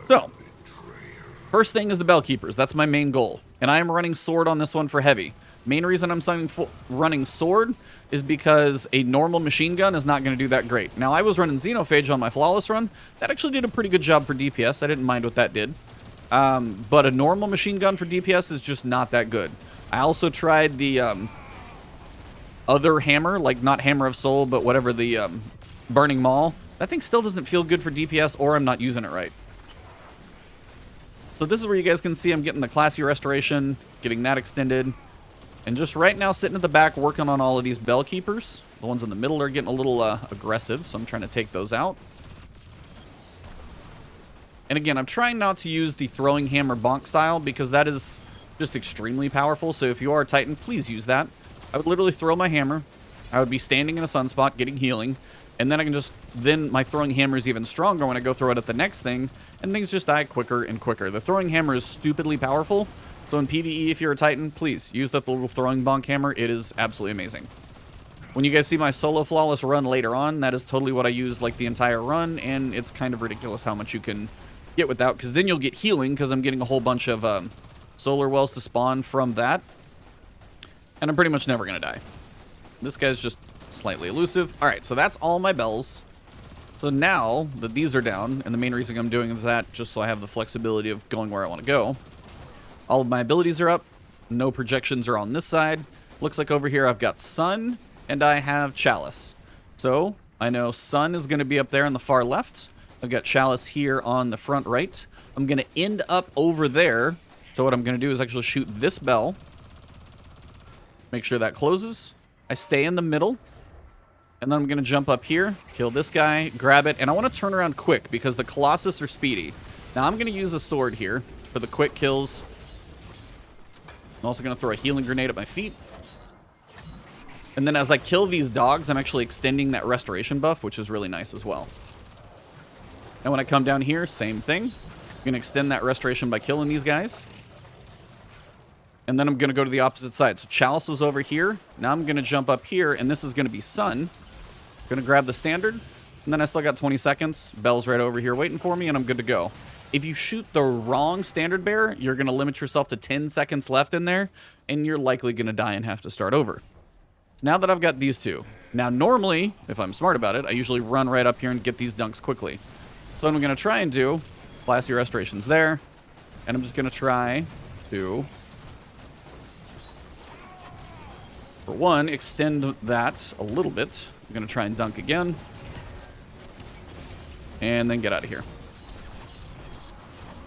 Speaker 1: So first thing is the bell keepers. That's my main goal. And I am running sword on this one for heavy. Main reason I'm running sword is because a normal machine gun is not going to do that great. Now, I was running Xenophage on my flawless run. That actually did a pretty good job for DPS. I didn't mind what that did. But a normal machine gun for DPS is just not that good. I also tried the other hammer, like not Hammer of Soul, but whatever, the Burning Maul. That thing still doesn't feel good for DPS, or I'm not using it right. So this is where you guys can see I'm getting the classy restoration, getting that extended. And just right now sitting at the back working on all of these bell keepers. The ones in the middle are getting a little aggressive, so I'm trying to take those out. And again, I'm trying not to use the throwing hammer bonk style because that is just extremely powerful. So if you are a Titan, please use that. I would literally throw my hammer. I would be standing in a sunspot getting healing. And then I can just, then my throwing hammer is even stronger when I go throw it at the next thing. And things just die quicker and quicker. The throwing hammer is stupidly powerful. So in PvE, if you're a Titan, please use that little throwing bonk hammer. It is absolutely amazing. When you guys see my solo flawless run later on, that is totally what I use like the entire run. And it's kind of ridiculous how much you can get with that. Because then you'll get healing because I'm getting a whole bunch of solar wells to spawn from that. And I'm pretty much never going to die. This guy's just slightly elusive. All right, so that's all my bells. So now that these are down, and the main reason I'm doing is that just so I have the flexibility of going where I want to go. All of my abilities are up. No projections are on this side. Looks like over here I've got Sun and I have Chalice. So I know Sun is going to be up there on the far left. I've got Chalice here on the front right. I'm going to end up over there. So what I'm going to do is actually shoot this bell. Make sure that closes. I stay in the middle. And then I'm going to jump up here, kill this guy, grab it. And I want to turn around quick because the Colossus are speedy. Now I'm going to use a sword here for the quick kills. I'm also going to throw a healing grenade at my feet. And then as I kill these dogs, I'm actually extending that restoration buff, which is really nice as well. And when I come down here, same thing. I'm going to extend that restoration by killing these guys. And then I'm going to go to the opposite side. So Chalice was over here. Now I'm going to jump up here, and this is going to be Sun. Going to grab the standard. And then I still got 20 seconds. Bell's right over here waiting for me, and I'm good to go. If you shoot the wrong standard bearer, you're going to limit yourself to 10 seconds left in there, and you're likely going to die and have to start over. So now that I've got these two. Now, normally, if I'm smart about it, I usually run right up here and get these dunks quickly. So what I'm going to try and do, classy restorations there, and I'm just going to try to, for one, extend that a little bit. I'm going to try and dunk again, and then get out of here.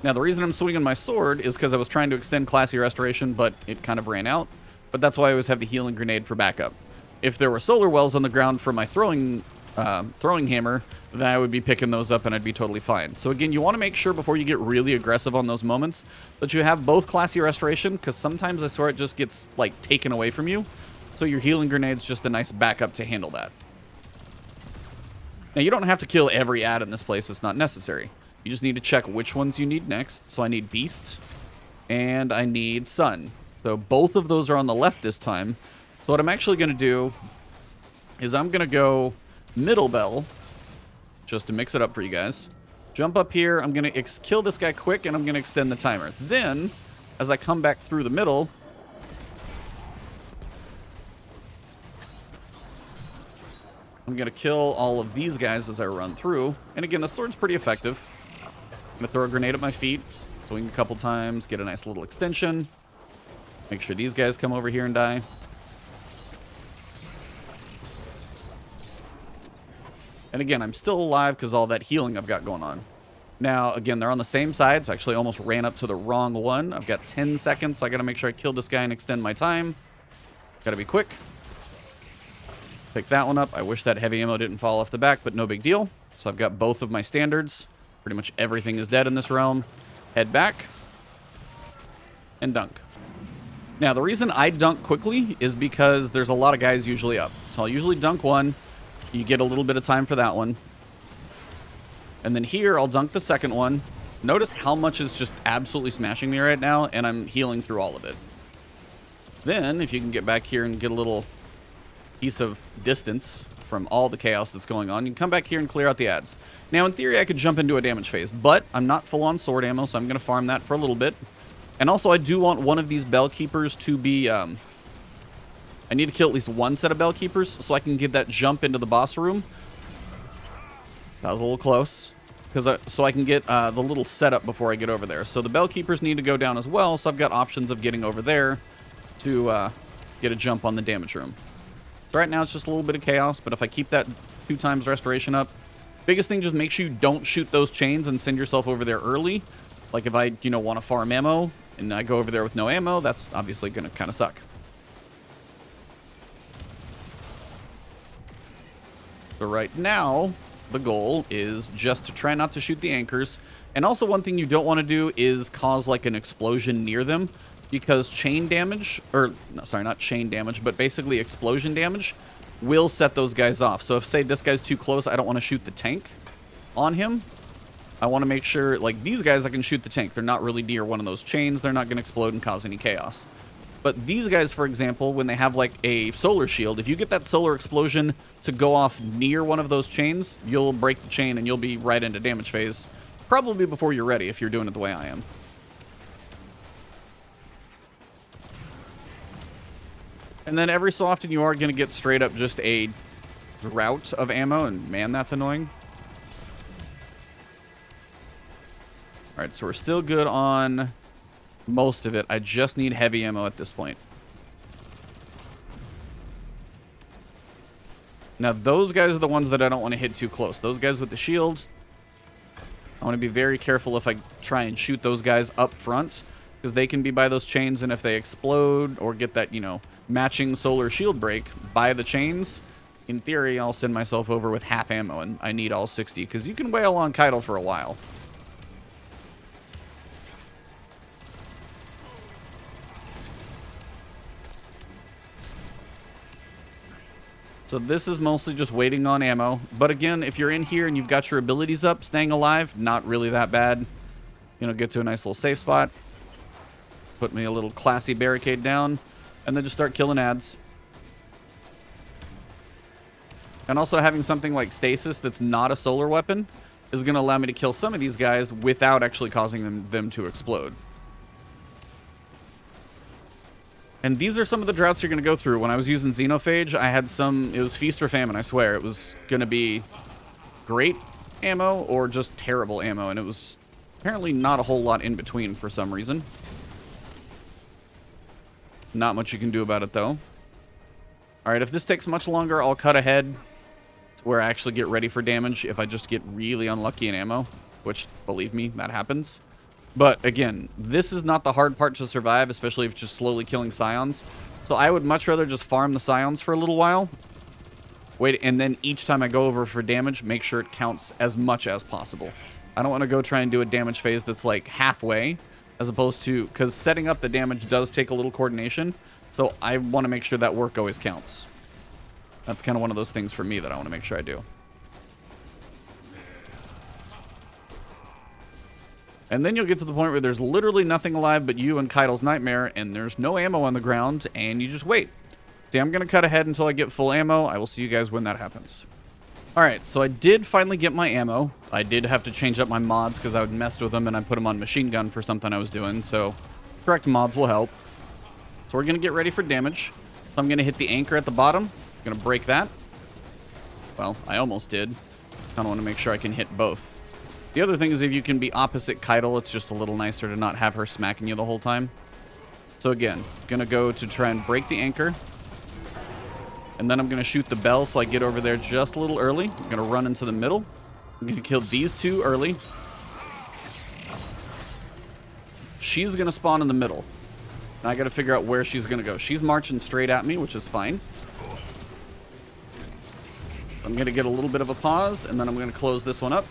Speaker 1: Now, the reason I'm swinging my sword is because I was trying to extend classy restoration, but it kind of ran out. But that's why I always have the healing grenade for backup. If there were solar wells on the ground for my throwing hammer, then I would be picking those up and I'd be totally fine. So again, you want to make sure before you get really aggressive on those moments that you have both classy restoration, because sometimes I swear it just gets like taken away from you. So your healing grenade's just a nice backup to handle that. Now you don't have to kill every ad in this place, it's not necessary. You just need to check which ones you need next. So I need Beast and I need Sun. So both of those are on the left this time. So what I'm actually going to do is I'm going to go middle bell, just to mix it up for you guys. Jump up here, I'm going to kill this guy quick, and I'm going to extend the timer. Then, as I come back through the middle, I'm going to kill all of these guys as I run through. And again, the sword's pretty effective. I'm going to throw a grenade at my feet, swing a couple times, get a nice little extension. Make sure these guys come over here and die. And again, I'm still alive because all that healing I've got going on. Now, again, they're on the same side, so I actually almost ran up to the wrong one. I've got 10 seconds, so I got to make sure I kill this guy and extend my time. Got to be quick. Pick that one up. I wish that heavy ammo didn't fall off the back, but no big deal. So I've got both of my standards. Pretty much everything is dead in this realm. Head back. And dunk. Now, the reason I dunk quickly is because there's a lot of guys usually up. So I'll usually dunk one. You get a little bit of time for that one. And then here, I'll dunk the second one. Notice how much is just absolutely smashing me right now, and I'm healing through all of it. Then, if you can get back here and get a little piece of distance from all the chaos that's going on, you can come back here and clear out the ads. Now, in theory, I could jump into a damage phase, but I'm not full on sword ammo, so I'm going to farm that for a little bit. And also, I do want one of these bell keepers to be... I need to kill at least one set of bell keepers so I can get that jump into the boss room. That was a little close. So I can get the little setup before I get over there. So the bell keepers need to go down as well, so I've got options of getting over there to get a jump on the damage room. So right now it's just a little bit of chaos, but if I keep that 2 times restoration up, biggest thing, just make sure you don't shoot those chains and send yourself over there early. Like if I, want to farm ammo and I go over there with no ammo, that's obviously going to kind of suck. So right now, the goal is just to try not to shoot the anchors. And also one thing you don't want to do is cause like an explosion near them, because chain damage, or no, sorry, not chain damage, but basically explosion damage will set those guys off. So if, say, this guy's too close, I don't want to shoot the tank on him. I want to make sure, like, these guys, I can shoot the tank. They're not really near one of those chains. They're not going to explode and cause any chaos. But these guys, for example, when they have, like, a solar shield, if you get that solar explosion to go off near one of those chains, you'll break the chain and you'll be right into damage phase. Probably before you're ready, if you're doing it the way I am. And then every so often you are going to get straight up just a drought of ammo, and man, that's annoying. Alright, so we're still good on most of it. I just need heavy ammo at this point. Now, those guys are the ones that I don't want to hit too close. Those guys with the shield, I want to be very careful if I try and shoot those guys up front, because they can be by those chains, and if they explode or get that, matching solar shield break by the chains, in theory, I'll send myself over with half ammo, and I need all 60, because you can wail on Caiatl for a while. So this is mostly just waiting on ammo. But again, if you're in here and you've got your abilities up, staying alive, not really that bad. Get to a nice little safe spot. Put me a little classy barricade down. And then just start killing ads. And also having something like Stasis that's not a solar weapon is going to allow me to kill some of these guys without actually causing them to explode. And these are some of the droughts you're going to go through. When I was using Xenophage, I had some... It was feast or famine, I swear. It was going to be great ammo or just terrible ammo. And it was apparently not a whole lot in between for some reason. Not much you can do about it, though. Alright, if this takes much longer, I'll cut ahead to where I actually get ready for damage if I just get really unlucky in ammo. Which, believe me, that happens. But again, this is not the hard part to survive, especially if it's just slowly killing scions. So I would much rather just farm the scions for a little while. Wait, and then each time I go over for damage, make sure it counts as much as possible. I don't want to go try and do a damage phase that's like halfway, as opposed to, because setting up the damage does take a little coordination. So I want to make sure that work always counts. That's kind of one of those things for me that I want to make sure I do. And then you'll get to the point where there's literally nothing alive but you and Caiatl's Nightmare, and there's no ammo on the ground, and you just wait. See, I'm going to cut ahead until I get full ammo. I will see you guys when that happens. Alright, so I did finally get my ammo. I did have to change up my mods because I would messed with them and I put them on machine gun for something I was doing, so correct mods will help. So we're going to get ready for damage. So I'm going to hit the anchor at the bottom. I'm going to break that. Well, I almost did. Kind of want to make sure I can hit both. The other thing is if you can be opposite Caiatl, it's just a little nicer to not have her smacking you the whole time. So again, going to go to try and break the anchor. And then I'm going to shoot the bell so I get over there just a little early. I'm going to run into the middle. I'm going to kill these two early. She's going to spawn in the middle. Now I got to figure out where she's going to go. She's marching straight at me, which is fine. I'm going to get a little bit of a pause, and then I'm going to close this one up.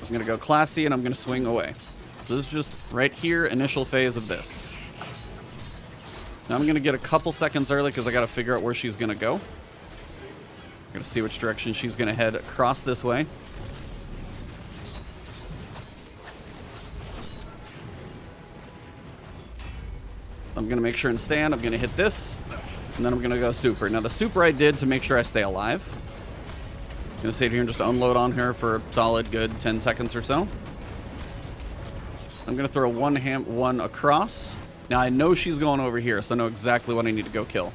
Speaker 1: I'm going to go classy, and I'm going to swing away. So this is just right here, initial phase of this. Now I'm going to get a couple seconds early because I got to figure out where she's going to go. I'm going to see which direction she's going to head across this way. I'm going to make sure and stand. I'm going to hit this. And then I'm going to go super. Now the super I did to make sure I stay alive. I'm going to sit here and just unload on her for a solid good 10 seconds or so. I'm going to throw one across. Now I know she's going over here, so I know exactly what I need to go kill.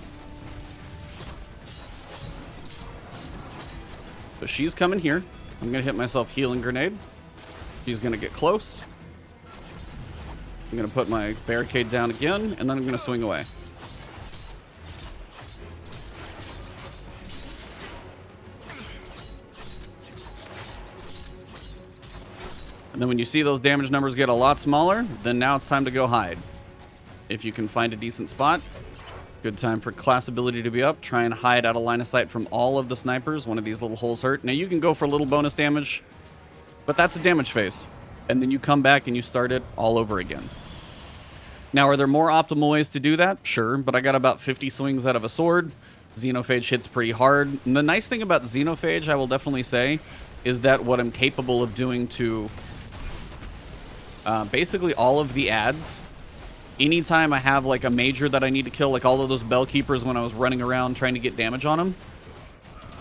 Speaker 1: So she's coming here. I'm going to hit myself healing grenade. She's going to get close. I'm going to put my barricade down again, and then I'm going to swing away. And then when you see those damage numbers get a lot smaller, then now it's time to go hide. If you can find a decent spot, good time for class ability to be up. Try and hide out of line of sight from all of the snipers. One of these little holes hurt. Now you can go for a little bonus damage, but that's a damage phase. And then you come back and you start it all over again. Now, are there more optimal ways to do that? Sure, but I got about 50 swings out of a sword. Xenophage hits pretty hard. And the nice thing about Xenophage, I will definitely say, is that what I'm capable of doing to basically all of the ads. Anytime I have like a major that I need to kill, like all of those bell keepers when I was running around trying to get damage on them,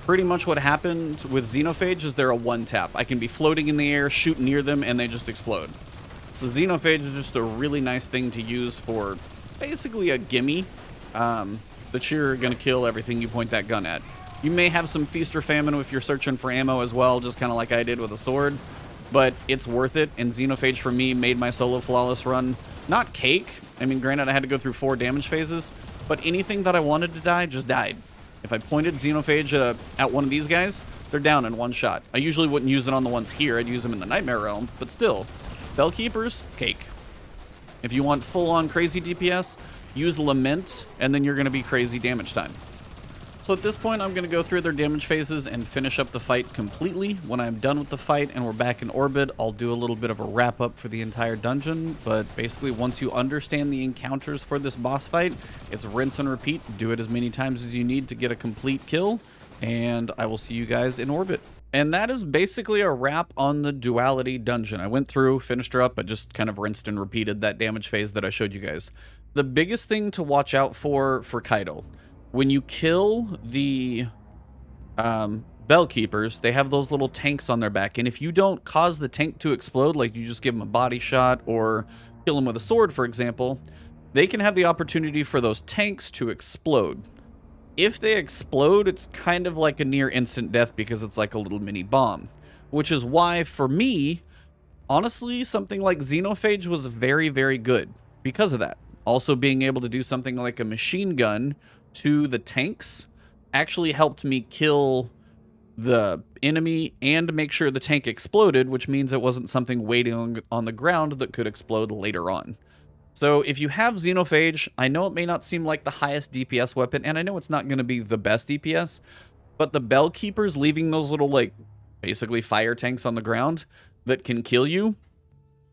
Speaker 1: pretty much what happened with Xenophage is they're a one tap. I can be floating in the air, shoot near them, and they just explode. So Xenophage is just a really nice thing to use for basically a gimme. That you're going to kill everything you point that gun at. You may have some feast or famine if you're searching for ammo as well, just kind of like I did with a sword. But it's worth it, and Xenophage for me made my solo flawless run not cake. I mean, granted, I had to go through 4 damage phases, but anything that I wanted to die just died. If I pointed Xenophage at one of these guys, they're down in one shot. I usually wouldn't use it on the ones here. I'd use them in the Nightmare Realm, but still, Bell Keepers, cake. If you want full-on crazy DPS, use Lament, and then you're going to be crazy damage time. So at this point, I'm going to go through their damage phases and finish up the fight completely. When I'm done with the fight and we're back in orbit, I'll do a little bit of a wrap-up for the entire dungeon. But basically, once you understand the encounters for this boss fight, it's rinse and repeat. Do it as many times as you need to get a complete kill, and I will see you guys in orbit. And that is basically a wrap on the Duality dungeon. I went through, finished her up, I just kind of rinsed and repeated that damage phase that I showed you guys. The biggest thing to watch out for Caiatl, when you kill the Bell Keepers, they have those little tanks on their back, and if you don't cause the tank to explode, like you just give them a body shot or kill them with a sword, for example, they can have the opportunity for those tanks to explode. If they explode, it's kind of like a near instant death because it's like a little mini bomb, which is why, for me, honestly, something like Xenophage was very, very good because of that. Also, being able to do something like a machine gun to the tanks actually helped me kill the enemy and make sure the tank exploded, which means it wasn't something waiting on the ground that could explode later on. So if you have Xenophage, I know it may not seem like the highest DPS weapon, and I know it's not going to be the best DPS, but the Bell Keepers leaving those little, like, basically fire tanks on the ground that can kill you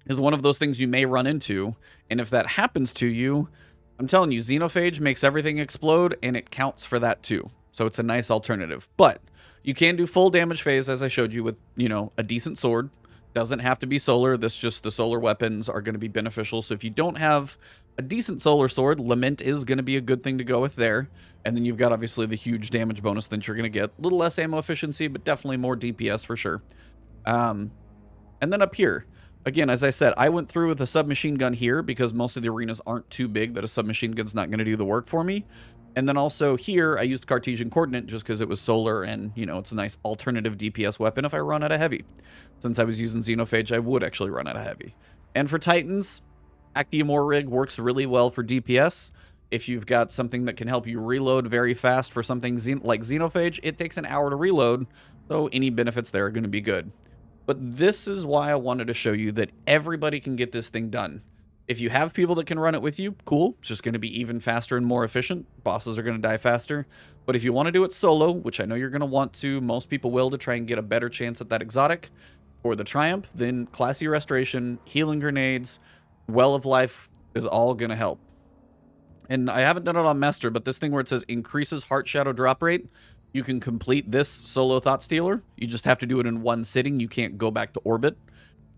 Speaker 1: is one of those things you may run into. And if that happens to you, I'm telling you, Xenophage makes everything explode, and it counts for that too. So it's a nice alternative. But you can do full damage phase, as I showed you, with, you know, a decent sword. Doesn't have to be solar. This just, the solar weapons are going to be beneficial. So if you don't have a decent solar sword, Lament is going to be a good thing to go with there. And then you've got obviously the huge damage bonus that you're going to get. A little less ammo efficiency, but definitely more DPS for sure. And then up here, again, as I said, I went through with a submachine gun here because most of the arenas aren't too big that a submachine gun's not going to do the work for me. And then also here, I used Cartesian Coordinate just because it was solar and, you know, it's a nice alternative DPS weapon if I run out of heavy. Since I was using Xenophage, I would actually run out of heavy. And for Titans, Actiamore Rig works really well for DPS. If you've got something that can help you reload very fast for something like Xenophage, it takes an hour to reload, so any benefits there are going to be good. But this is why I wanted to show you that everybody can get this thing done. If you have people that can run it with you, cool. It's just going to be even faster and more efficient. Bosses are going to die faster. But if you want to do it solo, which I know you're going to want to, most people will, to try and get a better chance at that exotic or the Triumph, then Classy Restoration, Healing Grenades, Well of Life is all going to help. And I haven't done it on Master, but this thing where it says increases Heart Shadow drop rate, you can complete this solo Thought Stealer. You just have to do it in one sitting. You can't go back to orbit.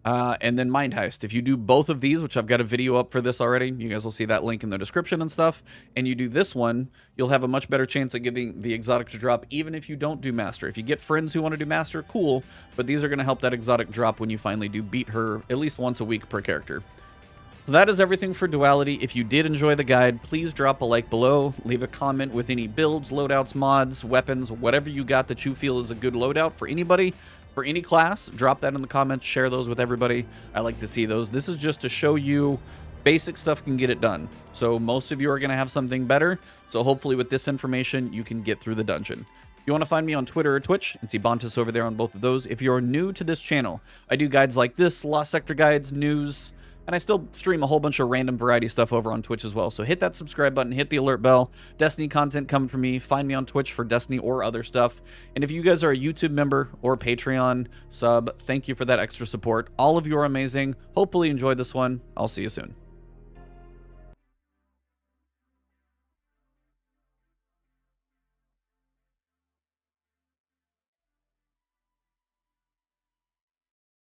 Speaker 1: And then Mind Heist. If you do both of these, which I've got a video up for this already, you guys will see that link in the description and stuff, and you do this one, you'll have a much better chance at getting the exotic to drop, even if you don't do Master. If you get friends who want to do Master, cool, but these are going to help that exotic drop when you finally do beat her at least once a week per character. So that is everything for Duality. If you did enjoy the guide, please drop a like below, leave a comment with any builds, loadouts, mods, weapons, whatever you got that you feel is a good loadout for anybody. For any class, drop that in the comments, share those with everybody. I like to see those. This is just to show you basic stuff can get it done. So most of you are going to have something better. So hopefully with this information, you can get through the dungeon. If you want to find me on Twitter or Twitch, it's Ebontis over there on both of those. If you're new to this channel, I do guides like this, Lost Sector guides, news, and I still stream a whole bunch of random variety stuff over on Twitch as well. So hit that subscribe button, hit the alert bell. Destiny content coming from me. Find me on Twitch for Destiny or other stuff. And if you guys are a YouTube member or Patreon sub, thank you for that extra support. All of you are amazing. Hopefully you enjoyed this one. I'll see you soon.